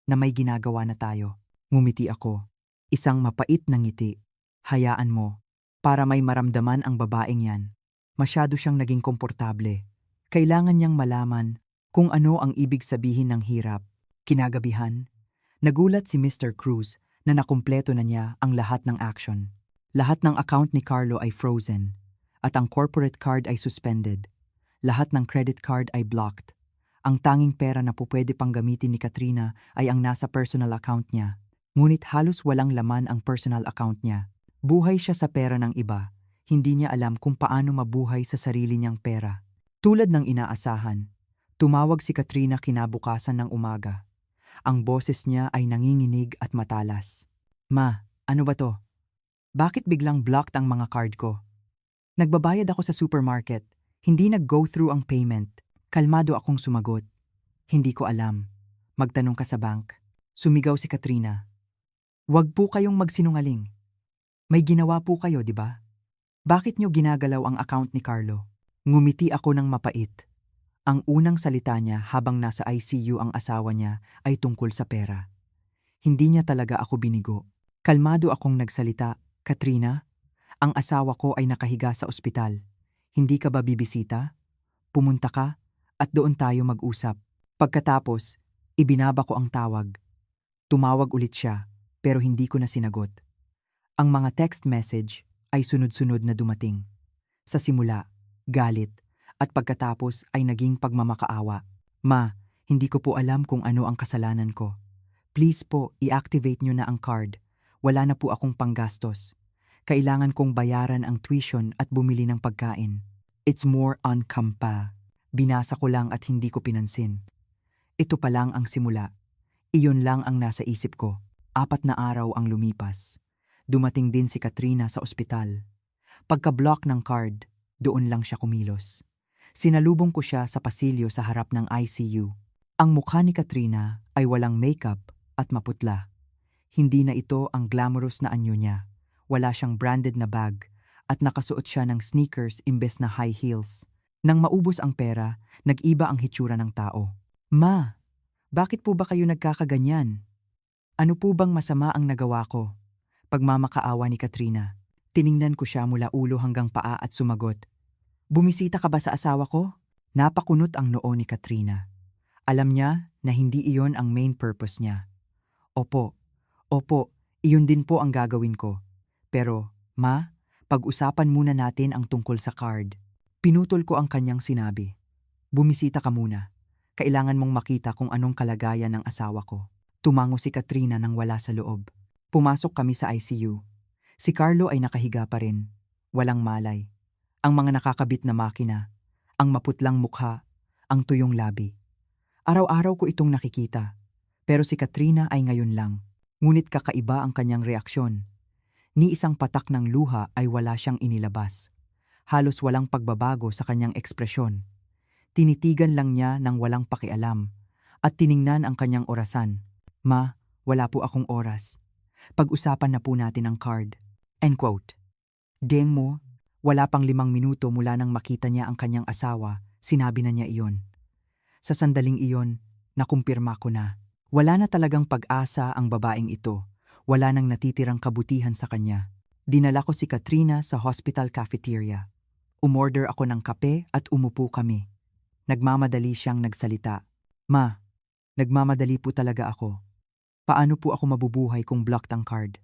na may ginagawa na tayo. Ngumiti ako. Isang mapait na ngiti. Hayaan mo, para may maramdaman ang babaeng yan. Masyado siyang naging komportable. Kailangan niyang malaman kung ano ang ibig sabihin ng hirap. Kinagabihan, nagulat si Mr. Cruz na nakumpleto na niya ang lahat ng action. Lahat ng account ni Carlo ay frozen at ang corporate card ay suspended. Lahat ng credit card ay blocked. Ang tanging pera na pupwede pang gamitin ni Katrina ay ang nasa personal account niya. Ngunit halos walang laman ang personal account niya. Buhay siya sa pera ng iba. Hindi niya alam kung paano mabuhay sa sarili niyang pera. Tulad ng inaasahan, tumawag si Katrina kinabukasan ng umaga. Ang boses niya ay nanginginig at matalas. Ma, ano ba to? Bakit biglang blocked ang mga card ko? Nagbabayad ako sa supermarket. Hindi nag-go through ang payment. Kalmado akong sumagot. Hindi ko alam. Magtanong ka sa bank. Sumigaw si Katrina. Huwag po kayong magsinungaling. May ginawa po kayo, di ba? Bakit niyo ginagalaw ang account ni Carlo? Ngumiti ako ng mapait. Ang unang salita niya habang nasa ICU ang asawa niya ay tungkol sa pera. Hindi niya talaga ako binigo. Kalmado akong nagsalita. Katrina, ang asawa ko ay nakahiga sa ospital. Hindi ka ba bibisita? Pumunta ka at doon tayo mag-usap. Pagkatapos, ibinaba ko ang tawag. Tumawag ulit siya pero hindi ko na sinagot. Ang mga text message ay sunod-sunod na dumating. Sa simula, galit at pagkatapos ay naging pagmamakaawa. Ma, hindi ko po alam kung ano ang kasalanan ko. Please po, i-activate nyo na ang card. Wala na po akong panggastos. Kailangan kong bayaran ang tuition at bumili ng pagkain. It's more on kampa. Binasa ko lang at hindi ko pinansin. Ito pa lang ang simula. Iyon lang ang nasa isip ko. 4 na araw ang lumipas. Dumating din si Katrina sa ospital. Pagka-block ng card, doon lang siya kumilos. Sinalubong ko siya sa pasilyo sa harap ng ICU. Ang mukha ni Katrina ay walang makeup at maputla. Hindi na ito ang glamorous na anyo niya. Wala siyang branded na bag at nakasuot siya ng sneakers imbes na high heels. Nang maubos ang pera, nag-iba ang hitsura ng tao. Ma, bakit po ba kayo nagkakaganyan? Ano po bang masama ang nagawa ko? Pagmamakaawa ni Katrina. Tiningnan ko siya mula ulo hanggang paa at sumagot. Bumisita ka ba sa asawa ko? Napakunot ang noo ni Katrina. Alam niya na hindi iyon ang main purpose niya. Opo, iyon din po ang gagawin ko. Pero, ma, pag-usapan muna natin ang tungkol sa card. Pinutol ko ang kanyang sinabi. Bumisita ka muna. Kailangan mong makita kung anong kalagayan ng asawa ko. Tumango si Katrina nang wala sa loob. Pumasok kami sa ICU. Si Carlo ay nakahiga pa rin. Walang malay. Ang mga nakakabit na makina. Ang maputlang mukha. Ang tuyong labi. Araw-araw ko itong nakikita. Pero si Katrina ay ngayon lang. Ngunit kakaiba ang kanyang reaksyon. Ni isang patak ng luha ay wala siyang inilabas. Halos walang pagbabago sa kanyang ekspresyon. Tinitigan lang niya ng walang pakialam at tiningnan ang kanyang orasan. Ma, wala po akong oras. Pag-usapan na po natin ang card. End quote. Deng mo, wala pang 5 minuto mula nang makita niya ang kanyang asawa, sinabi na niya iyon. Sa sandaling iyon, nakumpirma ko na. Wala na talagang pag-asa ang babaeng ito. Wala nang natitirang kabutihan sa kanya. Dinala ko si Katrina sa hospital cafeteria. Umorder ako ng kape at umupo kami. Nagmamadali siyang nagsalita. Ma, nagmamadali po talaga ako. Paano po ako mabubuhay kung blocked ang card?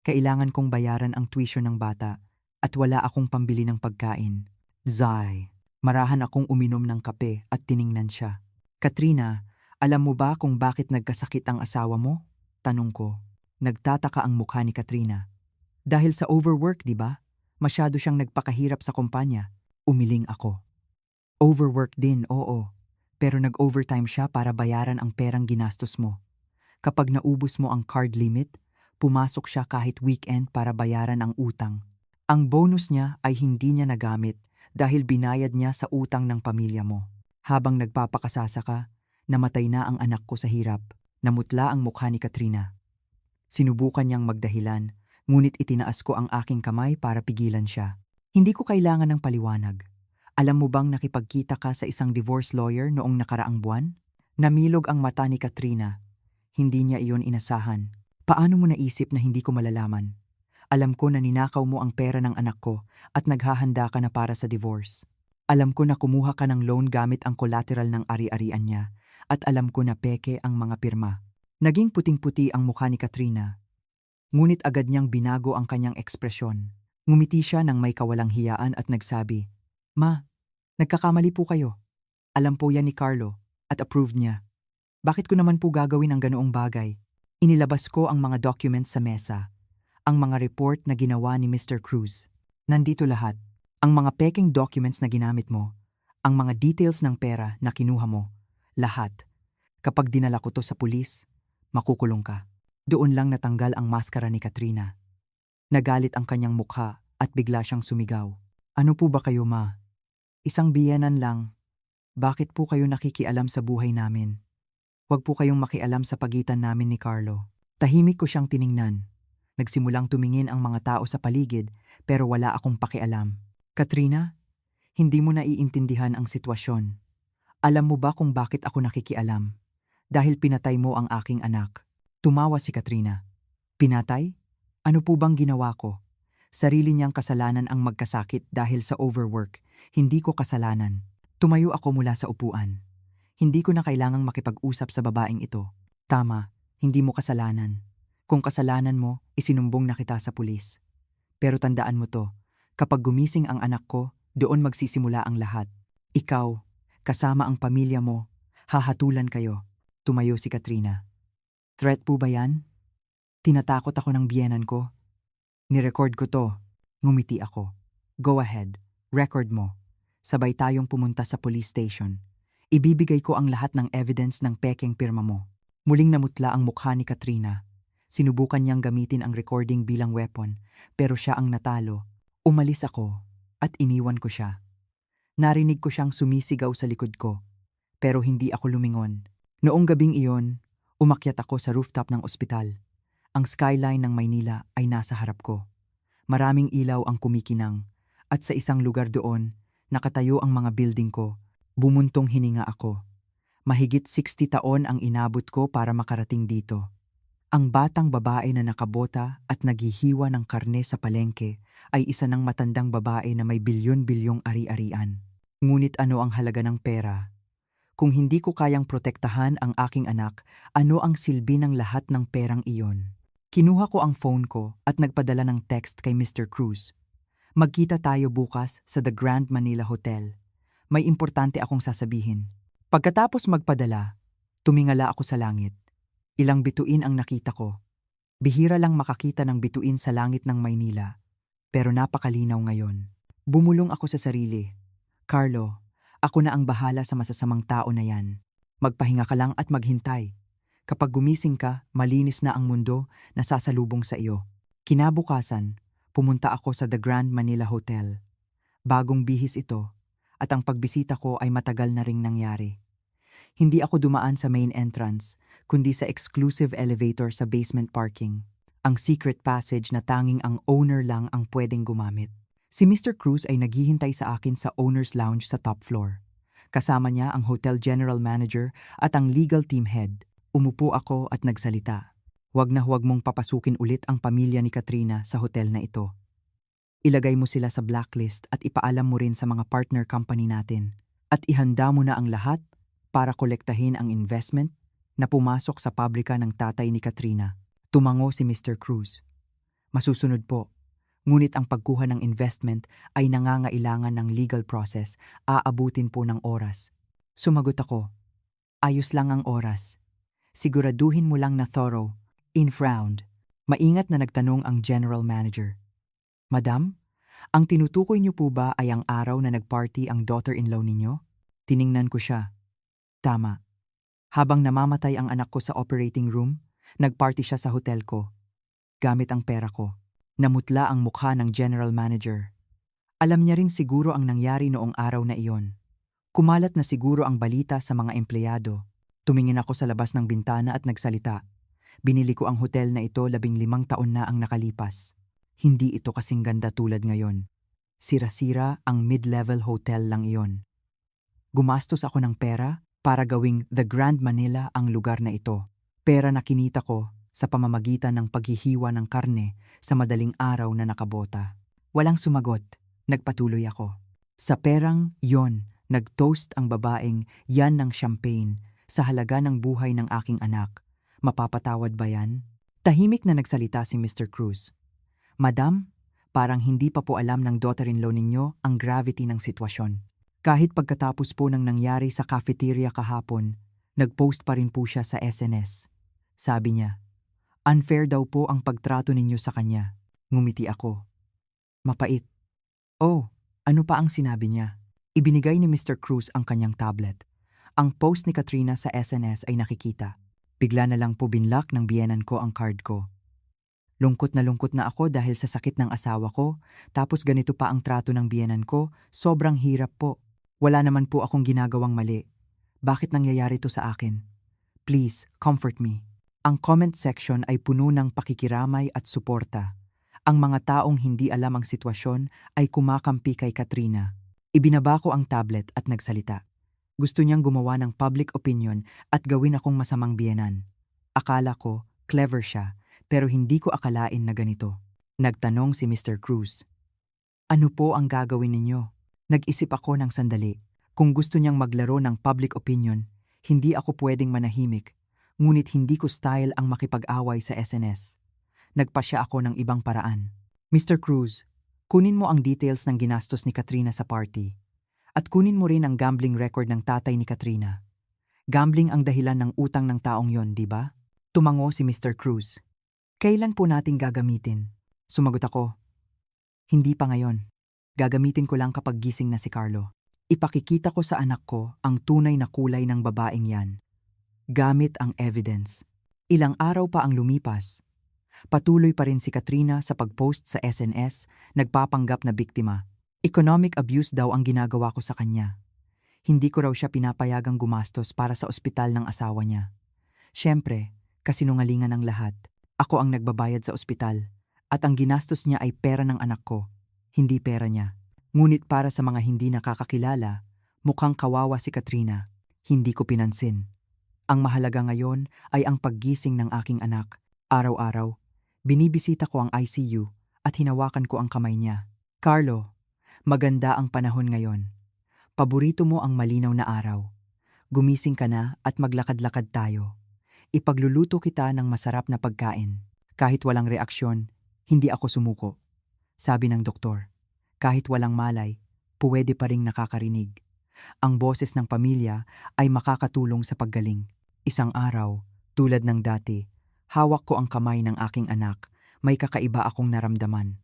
Kailangan kong bayaran ang tuition ng bata at wala akong pambili ng pagkain. Zai, marahan akong uminom ng kape at tiningnan siya. Katrina, alam mo ba kung bakit nagkasakit ang asawa mo? Tanong ko. Nagtataka ang mukha ni Katrina. Dahil sa overwork, di ba? Masyado siyang nagpakahirap sa kumpanya. Umiling ako. Overwork din, oo. Pero nag-overtime siya para bayaran ang perang ginastos mo. Kapag naubos mo ang card limit, pumasok siya kahit weekend para bayaran ang utang. Ang bonus niya ay hindi niya nagamit dahil binayad niya sa utang ng pamilya mo. Habang nagpapakasasa ka, namatay na ang anak ko sa hirap. Namutla ang mukha ni Katrina. Sinubukan niyang magdahilan, ngunit itinaas ko ang aking kamay para pigilan siya. Hindi ko kailangan ng paliwanag. Alam mo bang nakipagkita ka sa isang divorce lawyer noong nakaraang buwan? Namilog ang mata ni Katrina. Hindi niya iyon inasahan. Paano mo naisip na hindi ko malalaman? Alam ko na ninakaw mo ang pera ng anak ko at naghahanda ka na para sa divorce. Alam ko na kumuha ka ng loan gamit ang collateral ng ari-arian niya at alam ko na peke ang mga pirma. Naging puting-puti ang mukha ni Katrina. Ngunit agad niyang binago ang kanyang ekspresyon. Ngumiti siya ng may kawalang hiyaan at nagsabi, Ma, nagkakamali po kayo. Alam po yan ni Carlo at approved niya. Bakit ko naman po gagawin ang ganoong bagay? Inilabas ko ang mga documents sa mesa. Ang mga report na ginawa ni Mr. Cruz. Nandito lahat. Ang mga peking documents na ginamit mo. Ang mga details ng pera na kinuha mo. Lahat. Kapag dinala ko to sa pulis, makukulong ka. Doon lang natanggal ang maskara ni Katrina. Nagalit ang kanyang mukha at bigla siyang sumigaw. Ano po ba kayo, Ma? Isang biyenan lang. Bakit po kayo nakikialam sa buhay namin? Huwag po kayong makialam sa pagitan namin ni Carlo. Tahimik ko siyang tiningnan. Nagsimulang tumingin ang mga tao sa paligid pero wala akong pakialam. Katrina, hindi mo naiintindihan ang sitwasyon. Alam mo ba kung bakit ako nakikialam? Dahil pinatay mo ang aking anak. Tumawa si Katrina. Pinatay? Ano po bang ginawa ko? Sarili niyang kasalanan ang magkasakit dahil sa overwork. Hindi ko kasalanan. Tumayo ako mula sa upuan. Hindi ko na kailangang makipag-usap sa babaeng ito. Tama, hindi mo kasalanan. Kung kasalanan mo, isinumbong na kita sa pulis. Pero tandaan mo to, kapag gumising ang anak ko, doon magsisimula ang lahat. Ikaw, kasama ang pamilya mo, hahatulan kayo. Tumayo si Katrina. Threat po ba yan? Tinatakot ako ng biyenan ko. Nirecord ko to. Ngumiti ako. Go ahead, record mo. Sabay tayong pumunta sa police station. Ibibigay ko ang lahat ng evidence ng pekeng pirma mo. Muling namutla ang mukha ni Katrina. Sinubukan niyang gamitin ang recording bilang weapon, pero siya ang natalo. Umalis ako at iniwan ko siya. Narinig ko siyang sumisigaw sa likod ko, pero hindi ako lumingon. Noong gabing iyon, umakyat ako sa rooftop ng ospital. Ang skyline ng Maynila ay nasa harap ko. Maraming ilaw ang kumikinang, at sa isang lugar doon, nakatayo ang mga building ko. Bumuntong hininga ako. Mahigit 60 taon ang inabot ko para makarating dito. Ang batang babae na nakabota at naghihiwa ng karne sa palengke ay isa ng matandang babae na may bilyon-bilyong ari-arian. Ngunit ano ang halaga ng pera? Kung hindi ko kayang protektahan ang aking anak, ano ang silbi ng lahat ng perang iyon? Kinuha ko ang phone ko at nagpadala ng text kay Mr. Cruz. Magkita tayo bukas sa The Grand Manila Hotel. May importante akong sasabihin. Pagkatapos magpadala, tumingala ako sa langit. Ilang bituin ang nakita ko. Bihira lang makakita ng bituin sa langit ng Maynila. Pero napakalinaw ngayon. Bumulong ako sa sarili. Carlo, ako na ang bahala sa masasamang tao na yan. Magpahinga ka lang at maghintay. Kapag gumising ka, malinis na ang mundo na sasalubong sa iyo. Kinabukasan, pumunta ako sa The Grand Manila Hotel. Bagong bihis ito, at ang pagbisita ko ay matagal na ring nangyari. Hindi ako dumaan sa main entrance, kundi sa exclusive elevator sa basement parking. Ang secret passage na tanging ang owner lang ang pwedeng gumamit. Si Mr. Cruz ay naghihintay sa akin sa owner's lounge sa top floor. Kasama niya ang hotel general manager at ang legal team head. Umupo ako at nagsalita. Huwag na huwag mong papasukin ulit ang pamilya ni Katrina sa hotel na ito. Ilagay mo sila sa blacklist at ipaalam mo rin sa mga partner company natin. At ihanda mo na ang lahat para kolektahin ang investment na pumasok sa pabrika ng tatay ni Katrina. Tumango si Mr. Cruz. Masusunod po. Ngunit ang pagkuha ng investment ay nangangailangan ng legal process, aabutin po ng oras. Sumagot ako. Ayos lang ang oras. Siguraduhin mo lang na thorough. In-frowned. Maingat na nagtanong ang general manager. Madam, ang tinutukoy niyo po ba ay ang araw na nagparty ang daughter-in-law ninyo? Tiningnan ko siya. Tama. Habang namamatay ang anak ko sa operating room, nagparty siya sa hotel ko. Gamit ang pera ko. Namutla ang mukha ng general manager. Alam niya rin siguro ang nangyari noong araw na iyon. Kumalat na siguro ang balita sa mga empleyado. Tumingin ako sa labas ng bintana at nagsalita. Binili ko ang hotel na ito 15 taon na ang nakalipas. Hindi ito kasing ganda tulad ngayon. Sira-sira ang mid-level hotel lang iyon. Gumastos ako ng pera para gawing The Grand Manila ang lugar na ito. Pera na kinita ko sa pamamagitan ng paghihiwa ng karne sa madaling araw na nakabota. Walang sumagot, nagpatuloy ako. Sa perang yon, nag-toast ang babaeng yan ng champagne sa halaga ng buhay ng aking anak. Mapapatawad ba yan? Tahimik na nagsalita si Mr. Cruz. Madam, parang hindi pa po alam ng daughter-in-law ninyo ang gravity ng sitwasyon. Kahit pagkatapos po ng nangyari sa cafeteria kahapon, nag-post pa rin po siya sa SNS. Sabi niya, unfair daw po ang pagtrato ninyo sa kanya. Ngumiti ako. Mapait. Oh, ano pa ang sinabi niya? Ibinigay ni Mr. Cruz ang kanyang tablet. Ang post ni Katrina sa SNS ay nakikita. Bigla na lang po binlock ng biyenan ko ang card ko. Lungkot na ako dahil sa sakit ng asawa ko, tapos ganito pa ang trato ng biyenan ko, sobrang hirap po. Wala naman po akong ginagawang mali. Bakit nangyayari to sa akin? Please, comfort me. Ang comment section ay puno ng pakikiramay at suporta. Ang mga taong hindi alam ang sitwasyon ay kumakampi kay Katrina. Ibinaba ko ang tablet at nagsalita. Gusto niyang gumawa ng public opinion at gawin akong masamang biyenan. Akala ko, clever siya, pero hindi ko akalain na ganito. Nagtanong si Mr. Cruz. Ano po ang gagawin ninyo? Nag-isip ako ng sandali. Kung gusto niyang maglaro ng public opinion, hindi ako pwedeng manahimik. Ngunit hindi ko style ang makipag-away sa SNS. Nagpasya ako ng ibang paraan. Mr. Cruz, kunin mo ang details ng ginastos ni Katrina sa party. At kunin mo rin ang gambling record ng tatay ni Katrina. Gambling ang dahilan ng utang ng taong yon, di ba? Tumango si Mr. Cruz. Kailan po nating gagamitin? Sumagot ako. Hindi pa ngayon. Gagamitin ko lang kapag gising na si Carlo. Ipakikita ko sa anak ko ang tunay na kulay ng babaeng yan. Gamit ang evidence. Ilang araw pa ang lumipas. Patuloy pa rin si Katrina sa pag-post sa SNS, nagpapanggap na biktima. Economic abuse daw ang ginagawa ko sa kanya. Hindi ko raw siya pinapayagang gumastos para sa ospital ng asawa niya. Siyempre, kasinungalingan ang lahat. Ako ang nagbabayad sa ospital at ang ginastos niya ay pera ng anak ko, hindi pera niya. Ngunit para sa mga hindi nakakakilala, mukhang kawawa si Katrina. Hindi ko pinansin. Ang mahalaga ngayon ay ang paggising ng aking anak. Araw-araw, binibisita ko ang ICU at hinawakan ko ang kamay niya. Carlo, maganda ang panahon ngayon. Paborito mo ang malinaw na araw. Gumising ka na at maglakad-lakad tayo. Ipagluluto kita ng masarap na pagkain. Kahit walang reaksyon, hindi ako sumuko. Sabi ng doktor. Kahit walang malay, puwede pa ring nakakarinig. Ang boses ng pamilya ay makakatulong sa paggaling. Isang araw, tulad ng dati, hawak ko ang kamay ng aking anak, may kakaiba akong naramdaman.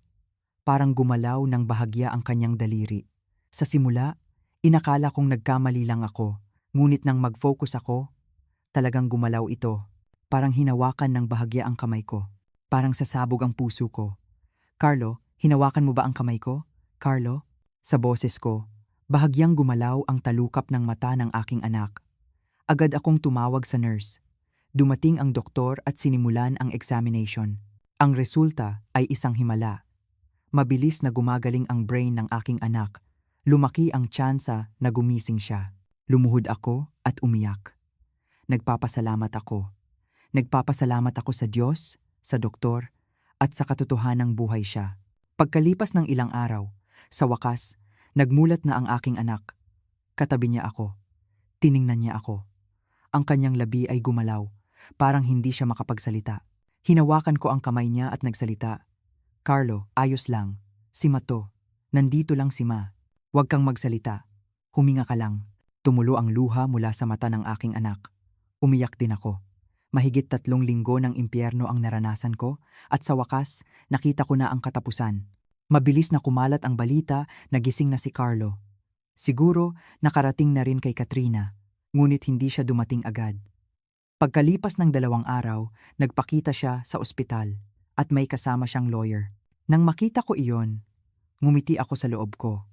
Parang gumalaw ng bahagya ang kanyang daliri. Sa simula, inakala kong nagkamali lang ako, ngunit nang mag-focus ako, talagang gumalaw ito. Parang hinawakan ng bahagya ang kamay ko. Parang sasabog ang puso ko. Carlo, hinawakan mo ba ang kamay ko? Carlo? Sa boses ko, bahagyang gumalaw ang talukap ng mata ng aking anak. Agad akong tumawag sa nurse. Dumating ang doktor at sinimulan ang examination. Ang resulta ay isang himala. Mabilis na gumagaling ang brain ng aking anak. Lumaki ang tsansa na gumising siya. Lumuhod ako at umiyak. Nagpapasalamat ako. Nagpapasalamat ako sa Diyos, sa doktor, at sa katotohanang buhay siya. Pagkalipas ng ilang araw, sa wakas, nagmulat na ang aking anak. Katabi niya ako. Tiningnan niya ako. Ang kanyang labi ay gumalaw, parang hindi siya makapagsalita. Hinawakan ko ang kamay niya at nagsalita. Carlo, ayos lang. Si Ma to. Nandito lang si Ma. Huwag kang magsalita. Huminga ka lang. Tumulo ang luha mula sa mata ng aking anak. Umiyak din ako. Mahigit 3 linggo ng impyerno ang naranasan ko at sa wakas, nakita ko na ang katapusan. Mabilis na kumalat ang balita na gising na si Carlo. Siguro nakarating na rin kay Katrina, ngunit hindi siya dumating agad. Pagkalipas ng 2 araw, nagpakita siya sa ospital at may kasama siyang lawyer. Nang makita ko iyon, ngumiti ako sa loob ko,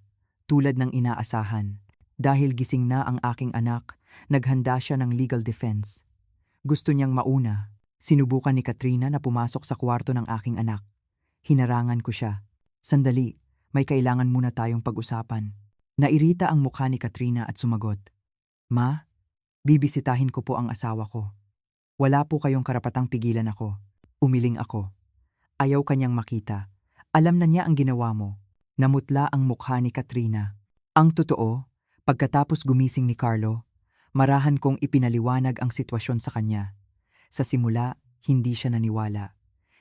tulad ng inaasahan. Dahil gising na ang aking anak, naghanda siya ng legal defense. Gusto niyang mauna. Sinubukan ni Katrina na pumasok sa kwarto ng aking anak. Hinarangan ko siya. Sandali, may kailangan muna tayong pag-usapan. Nairita ang mukha ni Katrina at sumagot. Ma, bibisitahin ko po ang asawa ko. Wala po kayong karapatang pigilan ako. Umiling ako. Ayaw kanyang makita. Alam na niya ang ginawa mo. Namutla ang mukha ni Katrina. Ang totoo, pagkatapos gumising ni Carlo, marahan kong ipinaliwanag ang sitwasyon sa kanya. Sa simula, hindi siya naniwala.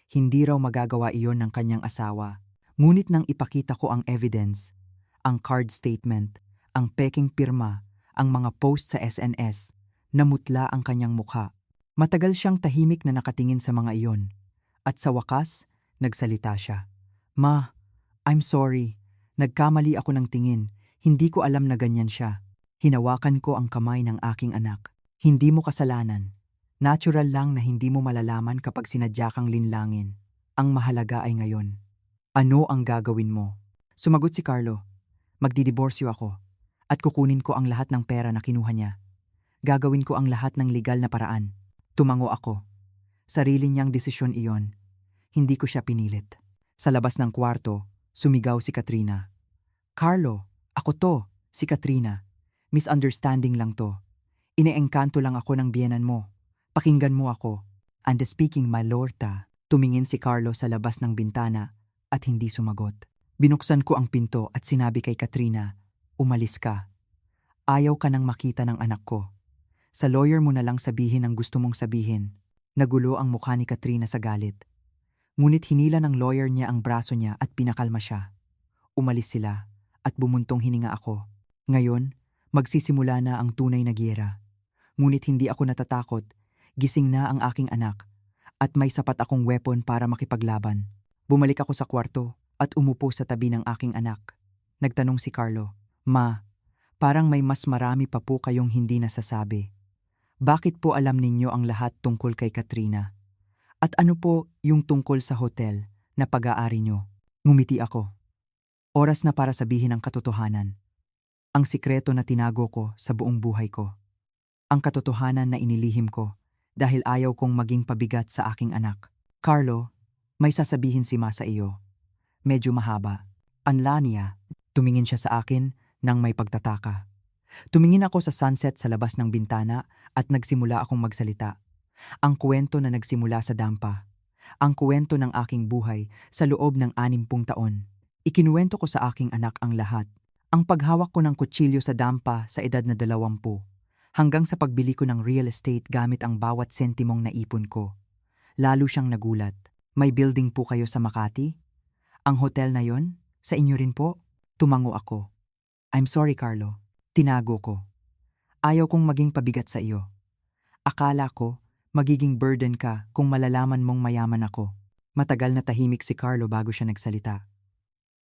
Hindi raw magagawa iyon ng kanyang asawa. Ngunit nang ipakita ko ang evidence, ang card statement, ang peking pirma, ang mga post sa SNS, namutla ang kanyang mukha. Matagal siyang tahimik na nakatingin sa mga iyon. At sa wakas, nagsalita siya. Ma, I'm sorry. Nagkamali ako ng tingin. Hindi ko alam na ganyan siya. Hinawakan ko ang kamay ng aking anak. Hindi mo kasalanan. Natural lang na hindi mo malalaman kapag sinadya kang linlangin. Ang mahalaga ay ngayon. Ano ang gagawin mo? Sumagot si Carlo. Magdidiborsyo ako. At kukunin ko ang lahat ng pera na kinuha niya. Gagawin ko ang lahat ng legal na paraan. Tumango ako. Sarili niyang desisyon iyon. Hindi ko siya pinilit. Sa labas ng kwarto, sumigaw si Katrina. Carlo, ako to, si Katrina. Misunderstanding lang to. Ineengkanto lang ako ng biyenan mo. Pakinggan mo ako. And speaking my lorta, tumingin si Carlo sa labas ng bintana at hindi sumagot. Binuksan ko ang pinto at sinabi kay Katrina, umalis ka. Ayaw ka nang makita ng anak ko. Sa lawyer mo na lang sabihin ang gusto mong sabihin. Nagulo ang mukha ni Katrina sa galit. Ngunit hinila ng lawyer niya ang braso niya at pinakalma siya. Umalis sila at bumuntong hininga ako. Ngayon, magsisimula na ang tunay na giyera. Ngunit hindi ako natatakot. Gising na ang aking anak at may sapat akong weapon para makipaglaban. Bumalik ako sa kwarto at umupo sa tabi ng aking anak. Nagtanong si Carlo, Ma, parang may mas marami pa po kayong hindi nasasabi. Bakit po alam ninyo ang lahat tungkol kay Katrina? At ano po yung tungkol sa hotel na pag-aari nyo? Ngumiti ako. Oras na para sabihin ang katotohanan. Ang sikreto na tinago ko sa buong buhay ko. Ang katotohanan na inilihim ko dahil ayaw kong maging pabigat sa aking anak. Carlo, may sasabihin si Ma sa iyo. Medyo mahaba. Anla niya, tumingin siya sa akin nang may pagtataka. Tumingin ako sa sunset sa labas ng bintana at nagsimula akong magsalita. Ang kwento na nagsimula sa dampa. Ang kwento ng aking buhay sa loob ng 60 taon. Ikinuwento ko sa aking anak ang lahat. Ang paghawak ko ng kutsilyo sa dampa sa edad na 20. Hanggang sa pagbili ko ng real estate gamit ang bawat sentimong naipon ko. Lalo siyang nagulat. May building po kayo sa Makati? Ang hotel na yon? Sa inyo rin po? Tumango ako. I'm sorry, Carlo. Tinago ko. Ayaw kong maging pabigat sa iyo. Akala ko, magiging burden ka kung malalaman mong mayaman ako. Matagal na tahimik si Carlo bago siya nagsalita.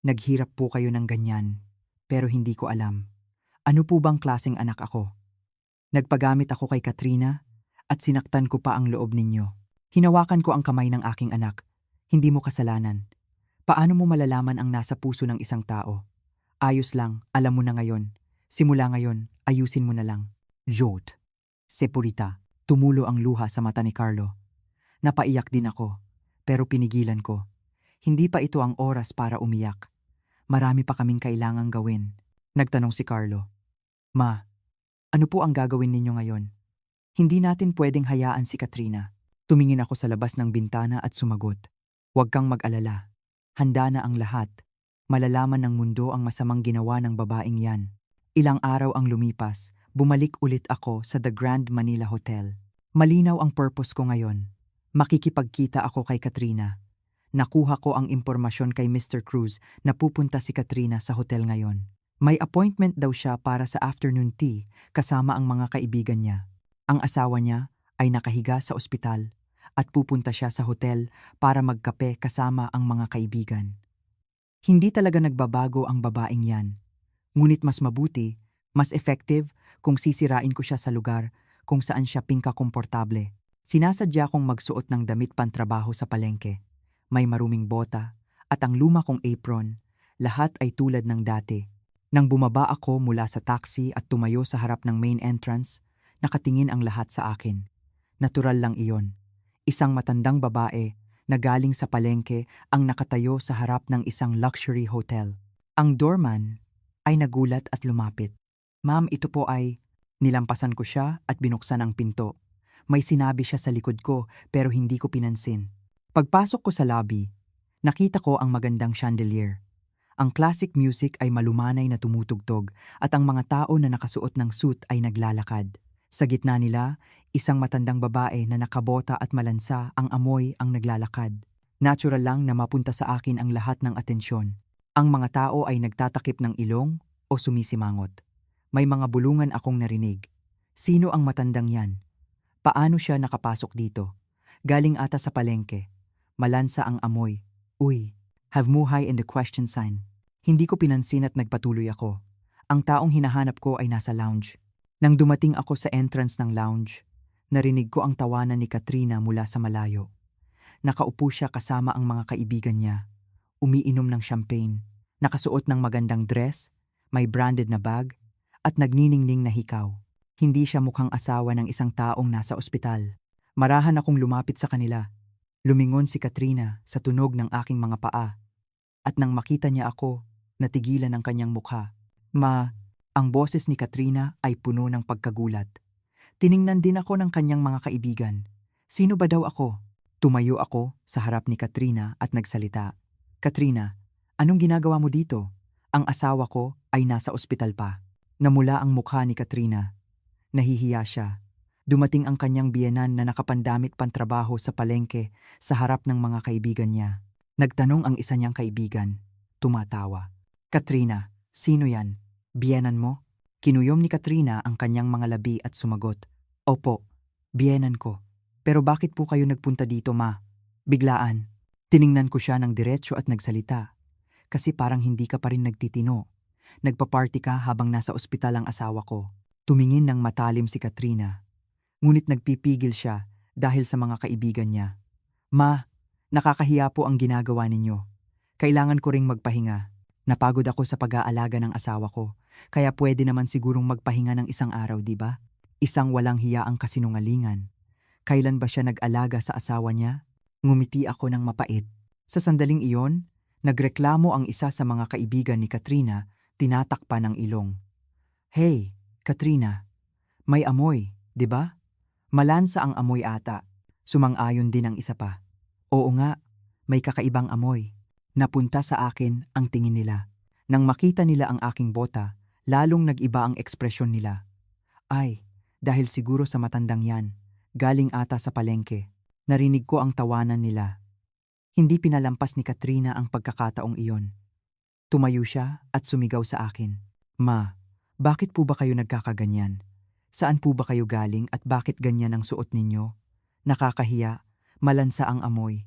Naghirap po kayo ng ganyan, pero hindi ko alam. Ano po bang klaseng anak ako? Nagpagamit ako kay Katrina at sinaktan ko pa ang loob ninyo. Hinawakan ko ang kamay ng aking anak. Hindi mo kasalanan. Paano mo malalaman ang nasa puso ng isang tao? Ayos lang, alam mo na ngayon. Simula ngayon, ayusin mo na lang. Jot. Sepurita. Tumulo ang luha sa mata ni Carlo. Napaiyak din ako, pero pinigilan ko. Hindi pa ito ang oras para umiyak. Marami pa kaming kailangang gawin. Nagtanong si Carlo. Ma, ano po ang gagawin ninyo ngayon? Hindi natin pwedeng hayaan si Katrina. Tumingin ako sa labas ng bintana at sumagot. Huwag kang mag-alala. Handa na ang lahat. Malalaman ng mundo ang masamang ginawa ng babaeng yan. Ilang araw ang lumipas, bumalik ulit ako sa The Grand Manila Hotel. Malinaw ang purpose ko ngayon. Makikipagkita ako kay Katrina. Nakuha ko ang impormasyon kay Mr. Cruz na pupunta si Katrina sa hotel ngayon. May appointment daw siya para sa afternoon tea kasama ang mga kaibigan niya. Ang asawa niya ay nakahiga sa ospital at pupunta siya sa hotel para magkape kasama ang mga kaibigan. Hindi talaga nagbabago ang babaeng yan. Ngunit mas mabuti, mas effective kung sisirain ko siya sa lugar kung saan siya pingka-komportable. Sinasadya kong magsuot ng damit pantrabaho sa palengke. May maruming bota at ang luma kong apron, lahat ay tulad ng dati. Nang bumaba ako mula sa taxi at tumayo sa harap ng main entrance, nakatingin ang lahat sa akin. Natural lang iyon. Isang matandang babae na galing sa palengke ang nakatayo sa harap ng isang luxury hotel. Ang doorman ay nagulat at lumapit. Ma'am, ito po ay... Nilampasan ko siya at binuksan ang pinto. May sinabi siya sa likod ko pero hindi ko pinansin. Pagpasok ko sa lobby, nakita ko ang magandang chandelier. Ang classic music ay malumanay na tumutugtog at ang mga tao na nakasuot ng suit ay naglalakad. Sa gitna nila, isang matandang babae na nakabota at malansa ang amoy ang naglalakad. Natural lang na mapunta sa akin ang lahat ng atensyon. Ang mga tao ay nagtatakip ng ilong o sumisimangot. May mga bulungan akong narinig. Sino ang matandang yan? Paano siya nakapasok dito? Galing ata sa palengke. Malansa ang amoy. Uy, have muhay in the question sign. Hindi ko pinansin at nagpatuloy ako. Ang taong hinahanap ko ay nasa lounge. Nang dumating ako sa entrance ng lounge, narinig ko ang tawanan ni Katrina mula sa malayo. Nakaupo siya kasama ang mga kaibigan niya. Umiinom ng champagne. Nakasuot ng magandang dress, may branded na bag, at nagniningning na hikaw. Hindi siya mukhang asawa ng isang taong nasa ospital. Marahan akong lumapit sa kanila. Lumingon si Katrina sa tunog ng aking mga paa. At nang makita niya ako, natigilan ang kanyang mukha. Ang boses ni Katrina ay puno ng pagkagulat. Tiningnan din ako ng kanyang mga kaibigan. Sino ba daw ako? Tumayo ako sa harap ni Katrina at nagsalita. Katrina, anong ginagawa mo dito? Ang asawa ko ay nasa ospital pa. Namula ang mukha ni Katrina. Nahihiya siya. Dumating ang kanyang biyenan na nakapandamit pantrabaho sa palengke sa harap ng mga kaibigan niya. Nagtanong ang isa niyang kaibigan. Tumatawa. Katrina, sino yan? Biyenan mo? Kinuyom ni Katrina ang kanyang mga labi at sumagot. Opo, biyenan ko. Pero bakit po kayo nagpunta dito, ma? Biglaan. Tiningnan ko siya ng diretsyo at nagsalita. Kasi parang hindi ka pa rin nagtitino. Nagpa-party ka habang nasa ospital ang asawa ko. Tumingin ng matalim si Katrina. Ngunit nagpipigil siya dahil sa mga kaibigan niya. Ma, nakakahiya po ang ginagawa ninyo. Kailangan ko ring magpahinga. Napagod ako sa pag-aalaga ng asawa ko, kaya pwede naman sigurong magpahinga ng isang araw, di ba? Isang walang hiya ang kasinungalingan. Kailan ba siya nag-alaga sa asawa niya? Ngumiti ako ng mapait. Sa sandaling iyon, nagreklamo ang isa sa mga kaibigan ni Katrina. Tinatakpan ng ilong. Hey, Katrina, may amoy, di ba? Malansa ang amoy ata. Sumang-ayon din ang isa pa. Oo nga, may kakaibang amoy. Napunta sa akin ang tingin nila. Nang makita nila ang aking bota, lalong nag-iba ang ekspresyon nila. Ay, dahil siguro sa matandang yan, galing ata sa palengke. Narinig ko ang tawanan nila. Hindi pinalampas ni Katrina ang pagkakataong iyon. Tumayo siya at sumigaw sa akin. Ma, bakit po ba kayo nagkakaganyan? Saan po ba kayo galing at bakit ganyan ang suot ninyo? Nakakahiya, malansa ang amoy.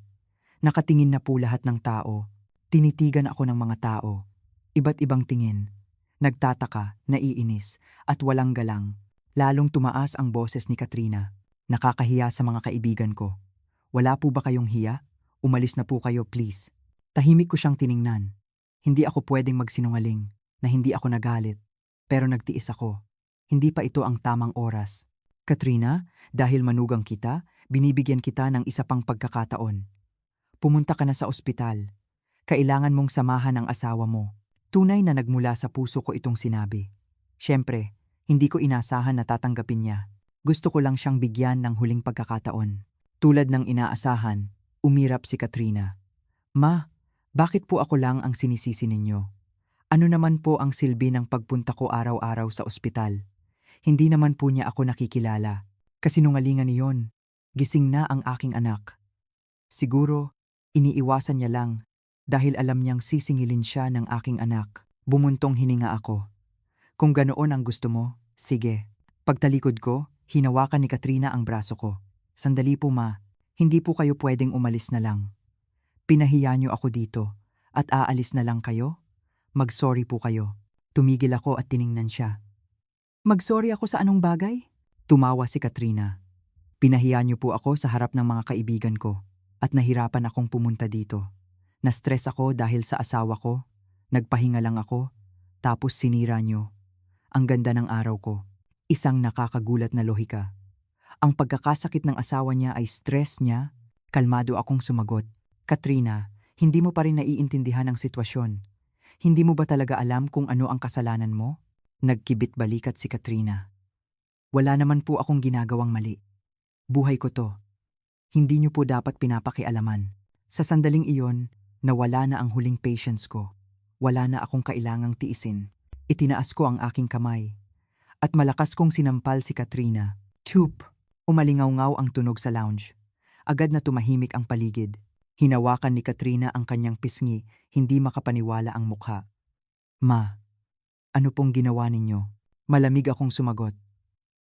Nakatingin na po lahat ng tao. Tinitigan ako ng mga tao. Iba't ibang tingin. Nagtataka, naiinis, at walang galang. Lalong tumaas ang boses ni Katrina. Nakakahiya sa mga kaibigan ko. Wala po ba kayong hiya? Umalis na po kayo, please. Tahimik ko siyang tiningnan. Hindi ako pwedeng magsinungaling na hindi ako nagalit. Pero nagtiis ako. Hindi pa ito ang tamang oras. Katrina, dahil manugang kita, binibigyan kita ng isa pang pagkakataon. Pumunta ka na sa ospital. Kailangan mong samahan ang asawa mo. Tunay na nagmula sa puso ko itong sinabi. Siyempre, hindi ko inasahan na tatanggapin niya. Gusto ko lang siyang bigyan ng huling pagkakataon. Tulad ng inaasahan, umirap si Katrina. Ma, bakit po ako lang ang sinisisi ninyo? Ano naman po ang silbi ng pagpunta ko araw-araw sa ospital? Hindi naman po niya ako nakikilala. Kasinungalingan niyon. Gising na ang aking anak. Siguro, iniiwasan niya lang dahil alam niyang sisingilin siya ng aking anak. Bumuntong hininga ako. Kung ganoon ang gusto mo, sige. Pagtalikod ko, hinawakan ni Katrina ang braso ko. Sandali po ma, hindi po kayo pwedeng umalis na lang. Pinahiya niyo ako dito at aalis na lang kayo? Mag-sorry po kayo. Tumigil ako at tiningnan siya. Mag-sorry ako sa anong bagay? Tumawa si Katrina. Pinahiya niyo po ako sa harap ng mga kaibigan ko at nahirapan akong pumunta dito. Na-stress ako dahil sa asawa ko. Nagpahinga lang ako, tapos sinira niyo. Ang ganda ng araw ko. Isang nakakagulat na lohika. Ang pagkakasakit ng asawa niya ay stress niya. Kalmado akong sumagot. Katrina, hindi mo pa rin naiintindihan ang sitwasyon. Hindi mo ba talaga alam kung ano ang kasalanan mo? Nagkibit balikat si Katrina. Wala naman po akong ginagawang mali. Buhay ko to. Hindi niyo po dapat pinapakialaman. Sa sandaling iyon, nawala na ang huling patience ko. Wala na akong kailangang tiisin. Itinaas ko ang aking kamay. At malakas kong sinampal si Katrina. Tup! Umalingaw-ngaw ang tunog sa lounge. Agad na tumahimik ang paligid. Hinawakan ni Katrina ang kanyang pisngi, hindi makapaniwala ang mukha. Ma, ano pong ginawa ninyo? Malamig akong sumagot.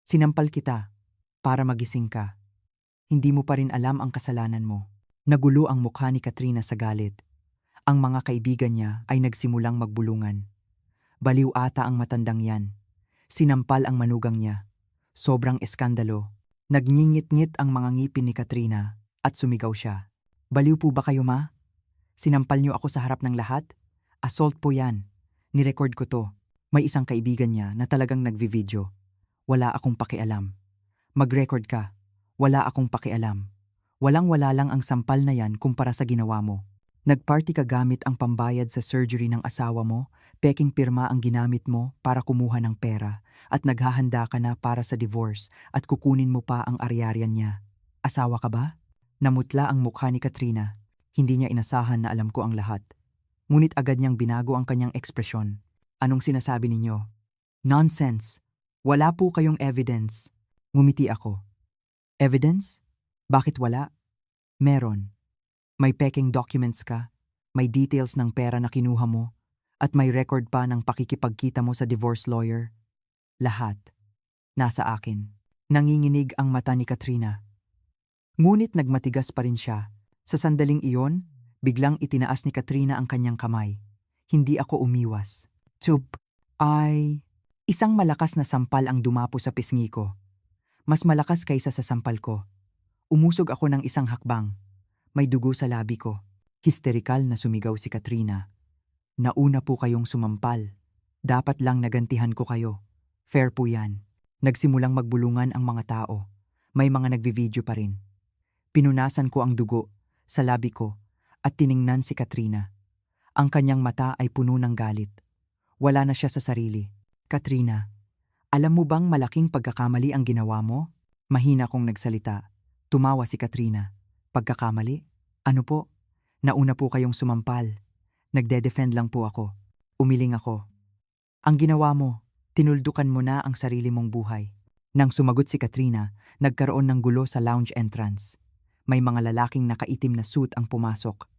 Sinampal kita, para magising ka. Hindi mo pa rin alam ang kasalanan mo. Nagulo ang mukha ni Katrina sa galit. Ang mga kaibigan niya ay nagsimulang magbulungan. Baliw ata ang matandang yan. Sinampal ang manugang niya. Sobrang eskandalo. Nagngingit-ngit ang mga ngipin ni Katrina at sumigaw siya. Baliw po ba kayo ma? Sinampal niyo ako sa harap ng lahat? Assault po yan. Nirecord ko to. May isang kaibigan niya na talagang nagvi-video. Wala akong pakialam. Mag-record ka. Wala akong pakialam. Walang-wala lang ang sampal na yan kumpara sa ginawa mo. Nagparty ka gamit ang pambayad sa surgery ng asawa mo, peking pirma ang ginamit mo para kumuha ng pera, at naghahanda ka na para sa divorce at kukunin mo pa ang aryaryan niya. Asawa ka ba? Namutla ang mukha ni Katrina. Hindi niya inasahan na alam ko ang lahat. Ngunit agad niyang binago ang kanyang ekspresyon. Anong sinasabi ninyo? Nonsense! Wala po kayong evidence. Ngumiti ako. Evidence? Bakit wala? Meron. May peking documents ka, may details ng pera na kinuha mo, at may record pa ng pakikipagkita mo sa divorce lawyer. Lahat. Nasa akin. Nanginginig ang mata ni Katrina. Ngunit nagmatigas pa rin siya. Sa sandaling iyon, biglang itinaas ni Katrina ang kanyang kamay. Hindi ako umiwas. Tup! Ay! Isang malakas na sampal ang dumapo sa pisngi ko. Mas malakas kaysa sa sampal ko. Umusog ako ng isang hakbang. May dugo sa labi ko. Histerikal na sumigaw si Katrina. Nauna po kayong sumampal. Dapat lang nagantihan ko kayo. Fair po yan. Nagsimulang magbulungan ang mga tao. May mga nagvi-video pa rin. Pinunasan ko ang dugo sa labi ko at tiningnan si Katrina. Ang kanyang mata ay puno ng galit. Wala na siya sa sarili. Katrina, alam mo bang malaking pagkakamali ang ginawa mo? Mahina kong nagsalita. Tumawa si Katrina. Pagkakamali? Ano po? Nauna po kayong sumampal. Nagde-defend lang po ako. Umiling ako. Ang ginawa mo, tinuldukan mo na ang sarili mong buhay. Nang sumagot si Katrina, nagkaroon ng gulo sa lounge entrance. May mga lalaking nakaitim na suit ang pumasok.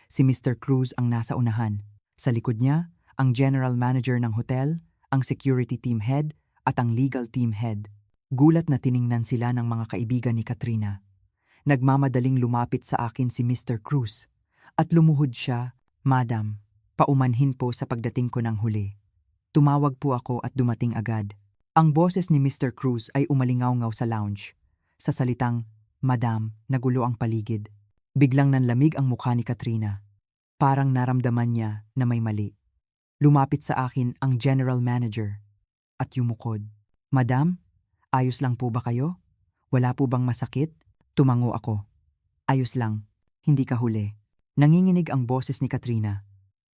Si Mr. Cruz ang nasa unahan. Sa likod niya, ang general manager ng hotel, ang security team head, at ang legal team head. Gulat na tiningnan sila ng mga kaibigan ni Katrina. Nagmamadaling lumapit sa akin si Mr. Cruz at lumuhod siya, "Madam, paumanhin po sa pagdating ko ng huli." Tumawag po ako at dumating agad. Ang boses ni Mr. Cruz ay umalingaw-ngaw sa lounge. Sa salitang, "Madam," nagulo ang paligid. Biglang nanlamig ang mukha ni Katrina. Parang naramdaman niya na may mali. Lumapit sa akin ang general manager at yumukod. "Madam, ayos lang po ba kayo? Wala po bang masakit?" Tumango ako. "Ayos lang, hindi ka huli." Nanginginig ang boses ni Katrina.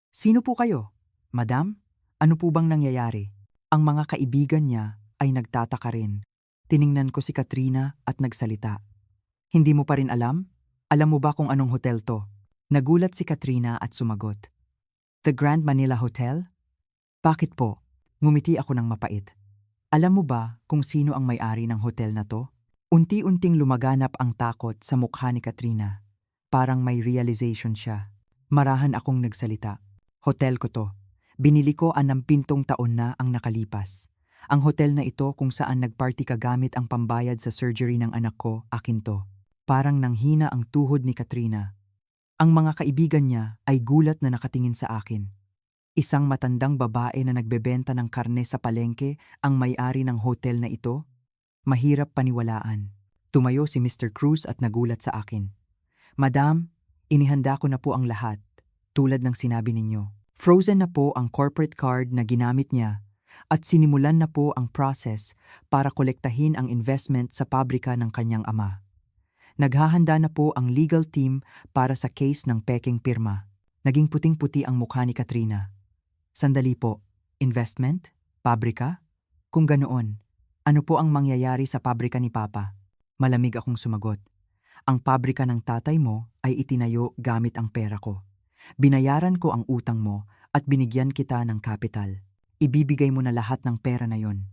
"Sino po kayo? Madam, ano po bang nangyayari?" Ang mga kaibigan niya ay nagtataka rin. Tiningnan ko si Katrina at nagsalita. "Hindi mo pa rin alam? Alam mo ba kung anong hotel to?" Nagulat si Katrina at sumagot. "The Grand Manila Hotel?" "Bakit po?" Ngumiti ako ng mapait. "Alam mo ba kung sino ang may-ari ng hotel na to?" Unti-unting lumaganap ang takot sa mukha ni Katrina. Parang may realization siya. Marahan akong nagsalita. "Hotel ko to. Binili ko 60 taon na ang nakalipas. Ang hotel na ito kung saan nagparty ka gamit ang pambayad sa surgery ng anak ko, akin to." Parang nanghina ang tuhod ni Katrina. Ang mga kaibigan niya ay gulat na nakatingin sa akin. Isang matandang babae na nagbebenta ng karne sa palengke ang may-ari ng hotel na ito? Mahirap paniwalaan. Tumayo si Mr. Cruz at nagulat sa akin. "Madam, inihanda ko na po ang lahat, tulad ng sinabi ninyo. Frozen na po ang corporate card na ginamit niya at sinimulan na po ang process para kolektahin ang investment sa pabrika ng kanyang ama. Naghahanda na po ang legal team para sa case ng peking pirma." Naging puting-puti ang mukha ni Katrina. "Sandali po, investment? Pabrika? Kung ganoon, ano po ang mangyayari sa pabrika ni Papa?" Malamig akong sumagot. "Ang pabrika ng tatay mo ay itinayo gamit ang pera ko. Binayaran ko ang utang mo at binigyan kita ng kapital. Ibibigay mo na lahat ng pera na yon.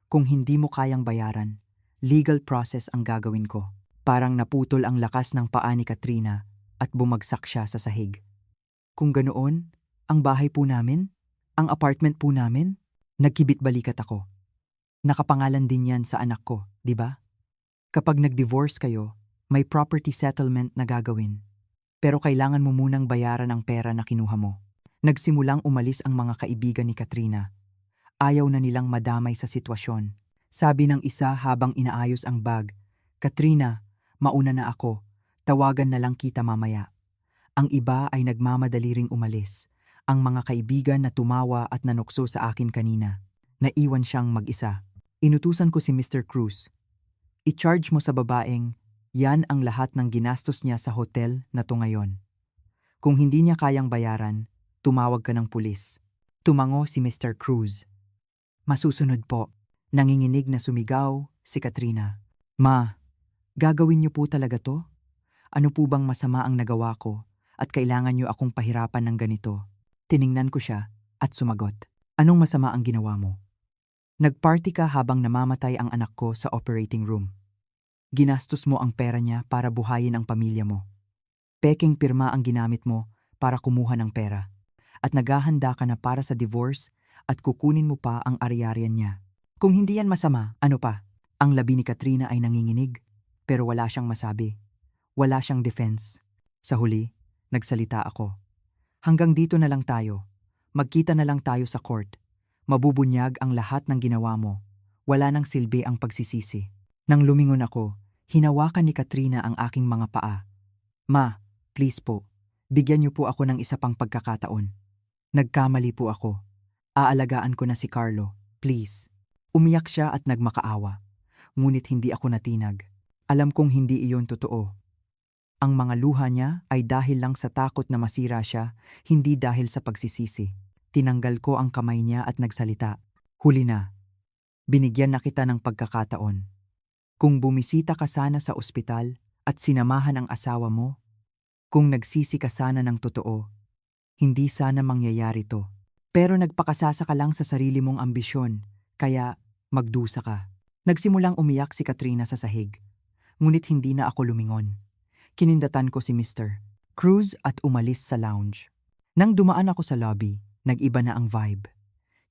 Kung hindi mo kayang bayaran, legal process ang gagawin ko." Parang naputol ang lakas ng paa ni Katrina at bumagsak siya sa sahig. "Kung ganoon, ang bahay po namin? Ang apartment po namin?" Nagkibit-balikat ako. "Nakapangalan din yan sa anak ko, di ba? Kapag nag-divorce kayo, may property settlement na gagawin. Pero kailangan mo munang bayaran ang pera na kinuha mo." Nagsimulang umalis ang mga kaibigan ni Katrina. Ayaw na nilang madamay sa sitwasyon. Sabi ng isa habang inaayos ang bag, "Katrina, mauna na ako. Tawagan na lang kita mamaya." Ang iba ay nagmamadali ring umalis. Ang mga kaibigan na tumawa at nanukso sa akin kanina. Naiwan siyang mag-isa. Inutusan ko si Mr. Cruz. "I-charge mo sa babaeng, yan ang lahat ng ginastos niya sa hotel na to ngayon. Kung hindi niya kayang bayaran, tumawag ka ng pulis." Tumango si Mr. Cruz. "Masusunod po." Nanginginig na sumigaw si Katrina. "Ma, gagawin niyo po talaga to? Ano po bang masama ang nagawa ko at kailangan niyo akong pahirapan ng ganito?" Tiningnan ko siya at sumagot. "Anong masama ang ginawa mo? Nagparty ka habang namamatay ang anak ko sa operating room. Ginastos mo ang pera niya para buhayin ang pamilya mo. Peking pirma ang ginamit mo para kumuha ng pera. At naghahanda ka na para sa divorce at kukunin mo pa ang ari-arian niya. Kung hindi yan masama, ano pa?" Ang labi ni Katrina ay nanginginig, pero wala siyang masabi. Wala siyang defense. Sa huli, nagsalita ako. "Hanggang dito na lang tayo. Magkita na lang tayo sa court. Mabubunyag ang lahat ng ginawa mo. Wala nang silbi ang pagsisisi." Nang lumingon ako, hinawakan ni Katrina ang aking mga paa. "Ma, please po. Bigyan niyo po ako ng isa pang pagkakataon. Nagkamali po ako. Aalagaan ko na si Carlo. Please." Umiyak siya at nagmakaawa. Ngunit hindi ako natinag. Alam kong hindi iyon totoo. Ang mga luha niya ay dahil lang sa takot na masira siya, hindi dahil sa pagsisisi. Tinanggal ko ang kamay niya at nagsalita. "Huli na. Binigyan na kita ng pagkakataon. Kung bumisita ka sana sa ospital at sinamahan ang asawa mo, kung nagsisi ka sana ng totoo, hindi sana mangyayari to. Pero nagpakasasa ka lang sa sarili mong ambisyon, kaya magdusa ka." Nagsimulang umiyak si Katrina sa sahig. Ngunit hindi na ako lumingon. Kinindatan ko si Mr. Cruz at umalis sa lounge. Nang dumaan ako sa lobby, nag-iba na ang vibe.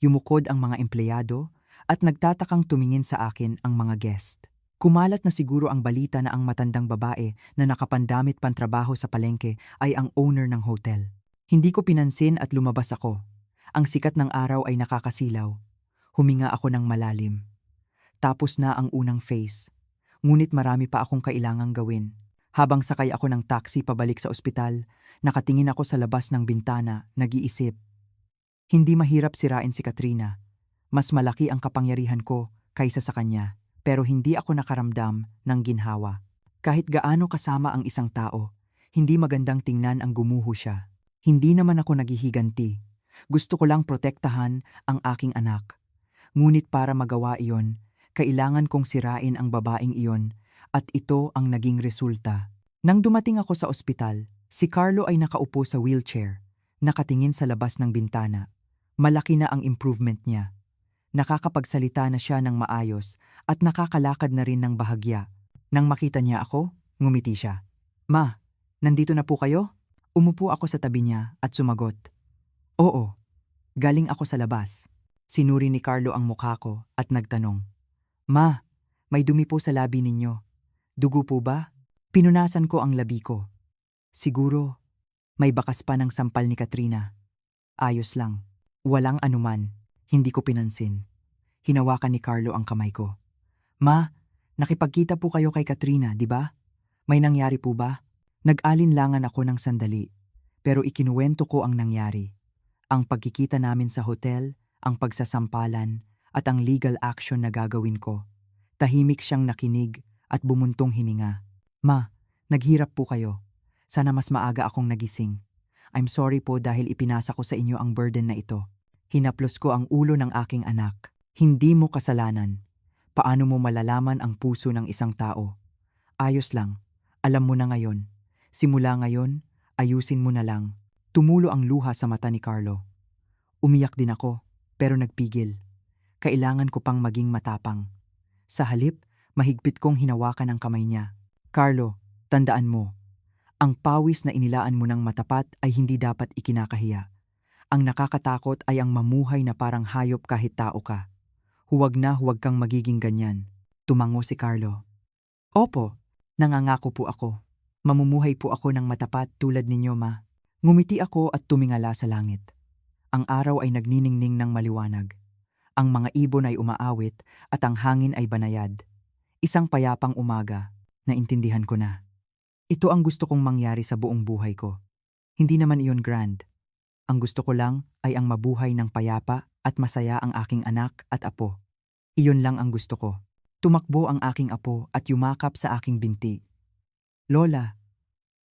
Yumukod ang mga empleyado at nagtatakang tumingin sa akin ang mga guest. Kumalat na siguro ang balita na ang matandang babae na nakapandamit pantrabaho sa palengke ay ang owner ng hotel. Hindi ko pinansin at lumabas ako. Ang sikat ng araw ay nakakasilaw. Huminga ako ng malalim. Tapos na ang unang phase. Ngunit marami pa akong kailangang gawin. Habang sakay ako ng taxi pabalik sa ospital, nakatingin ako sa labas ng bintana, nag-iisip. Hindi mahirap sirain si Katrina. Mas malaki ang kapangyarihan ko kaysa sa kanya. Pero hindi ako nakaramdam ng ginhawa. Kahit gaano kasama ang isang tao, hindi magandang tingnan ang gumuho siya. Hindi naman ako naghihiganti. Gusto ko lang protektahan ang aking anak. Ngunit para magawa iyon, kailangan kong sirain ang babaeng iyon at ito ang naging resulta. Nang dumating ako sa ospital, si Carlo ay nakaupo sa wheelchair, nakatingin sa labas ng bintana. Malaki na ang improvement niya. Nakakapagsalita na siya ng maayos at nakakalakad na rin ng bahagya. Nang makita niya ako, ngumiti siya. "Ma, nandito na po kayo?" Umupo ako sa tabi niya at sumagot. "Oo, galing ako sa labas." Sinuri ni Carlo ang mukha ko at nagtanong. "Ma, may dumi po sa labi ninyo. Dugo po ba?" Pinunasan ko ang labi ko. "Siguro, may bakas pa ng sampal ni Katrina." "Ayos lang." Walang anuman. Hindi ko pinansin. Hinawakan ni Carlo ang kamay ko. "Ma, nakipagkita po kayo kay Katrina, di ba? May nangyari po ba?" Nag-alinlangan ako ng sandali, pero ikinuwento ko ang nangyari. Ang pagkikita namin sa hotel, ang pagsasampalan, at ang legal action na gagawin ko. Tahimik siyang nakinig at bumuntong hininga. "Ma, naghirap po kayo. Sana mas maaga akong nagising. I'm sorry po dahil ipinasa ko sa inyo ang burden na ito." Hinaplos ko ang ulo ng aking anak. "Hindi mo kasalanan. Paano mo malalaman ang puso ng isang tao? Ayos lang. Alam mo na ngayon. Simula ngayon, ayusin mo na lang." Tumulo ang luha sa mata ni Carlo. Umiyak din ako, pero nagpigil. Kailangan ko pang maging matapang. Sa halip, mahigpit kong hinawakan ang kamay niya. "Carlo, tandaan mo, ang pawis na inilaan mo ng matapat ay hindi dapat ikinakahiya. Ang nakakatakot ay ang mamuhay na parang hayop kahit tao ka. Huwag kang magiging ganyan." Tumango si Carlo. "Opo, nangangako po ako. Mamumuhay po ako ng matapat tulad ninyo, Ma." Ngumiti ako at tumingala sa langit. Ang araw ay nagniningning ng maliwanag. Ang mga ibon ay umaawit at ang hangin ay banayad. Isang payapang umaga, naintindihan ko na. Ito ang gusto kong mangyari sa buong buhay ko. Hindi naman iyon grand. Ang gusto ko lang ay ang mabuhay ng payapa at masaya ang aking anak at apo. Iyon lang ang gusto ko. Tumakbo ang aking apo at yumakap sa aking binti. "Lola,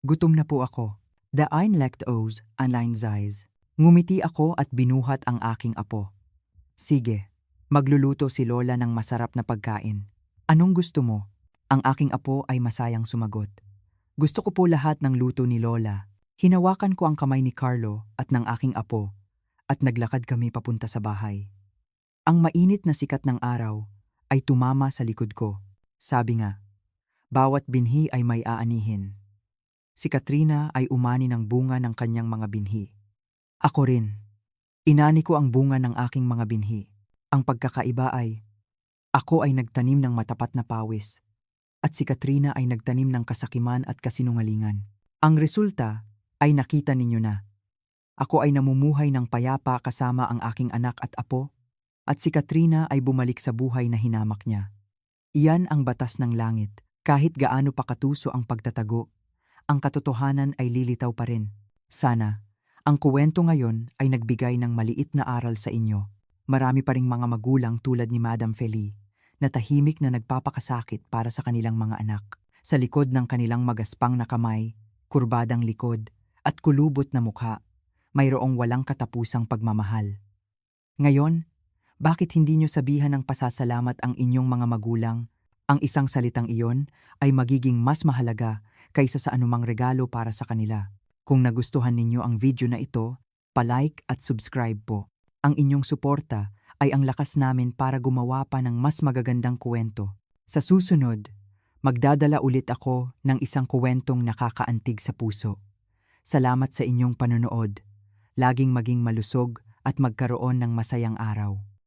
gutom na po ako." The Einlechtos Anlein Zeiss. Ngumiti ako at binuhat ang aking apo. "Sige, magluluto si Lola ng masarap na pagkain. Anong gusto mo?" Ang aking apo ay masayang sumagot. "Gusto ko po lahat ng luto ni Lola." Hinawakan ko ang kamay ni Carlo at ng aking apo at naglakad kami papunta sa bahay. Ang mainit na sikat ng araw ay tumama sa likod ko. Sabi nga, bawat binhi ay may aanihin. Si Katrina ay umani ng bunga ng kanyang mga binhi. Ako rin. Inani ko ang bunga ng aking mga binhi. Ang pagkakaiba ay, ako ay nagtanim ng matapat na pawis at si Katrina ay nagtanim ng kasakiman at kasinungalingan. Ang resulta ay nakita ninyo na. Ako ay namumuhay ng payapa kasama ang aking anak at apo, at si Katrina ay bumalik sa buhay na hinamak niya. Iyan ang batas ng langit. Kahit gaano pa katuso ang pagtatago, ang katotohanan ay lilitaw pa rin. Sana, ang kuwento ngayon ay nagbigay ng maliit na aral sa inyo. Marami pa ring mga magulang tulad ni Madam Feli na tahimik na nagpapakasakit para sa kanilang mga anak. Sa likod ng kanilang magaspang na kamay, kurbadang likod, at kulubot na mukha, mayroong walang katapusang pagmamahal. Ngayon, bakit hindi nyo sabihan ng pasasalamat ang inyong mga magulang? Ang isang salitang iyon ay magiging mas mahalaga kaysa sa anumang regalo para sa kanila. Kung nagustuhan ninyo ang video na ito, palike at subscribe po. Ang inyong suporta ay ang lakas namin para gumawa pa ng mas magagandang kuwento. Sa susunod, magdadala ulit ako ng isang kuwentong nakakaantig sa puso. Salamat sa inyong panonood. laging maging malusog at magkaroon ng masayang araw.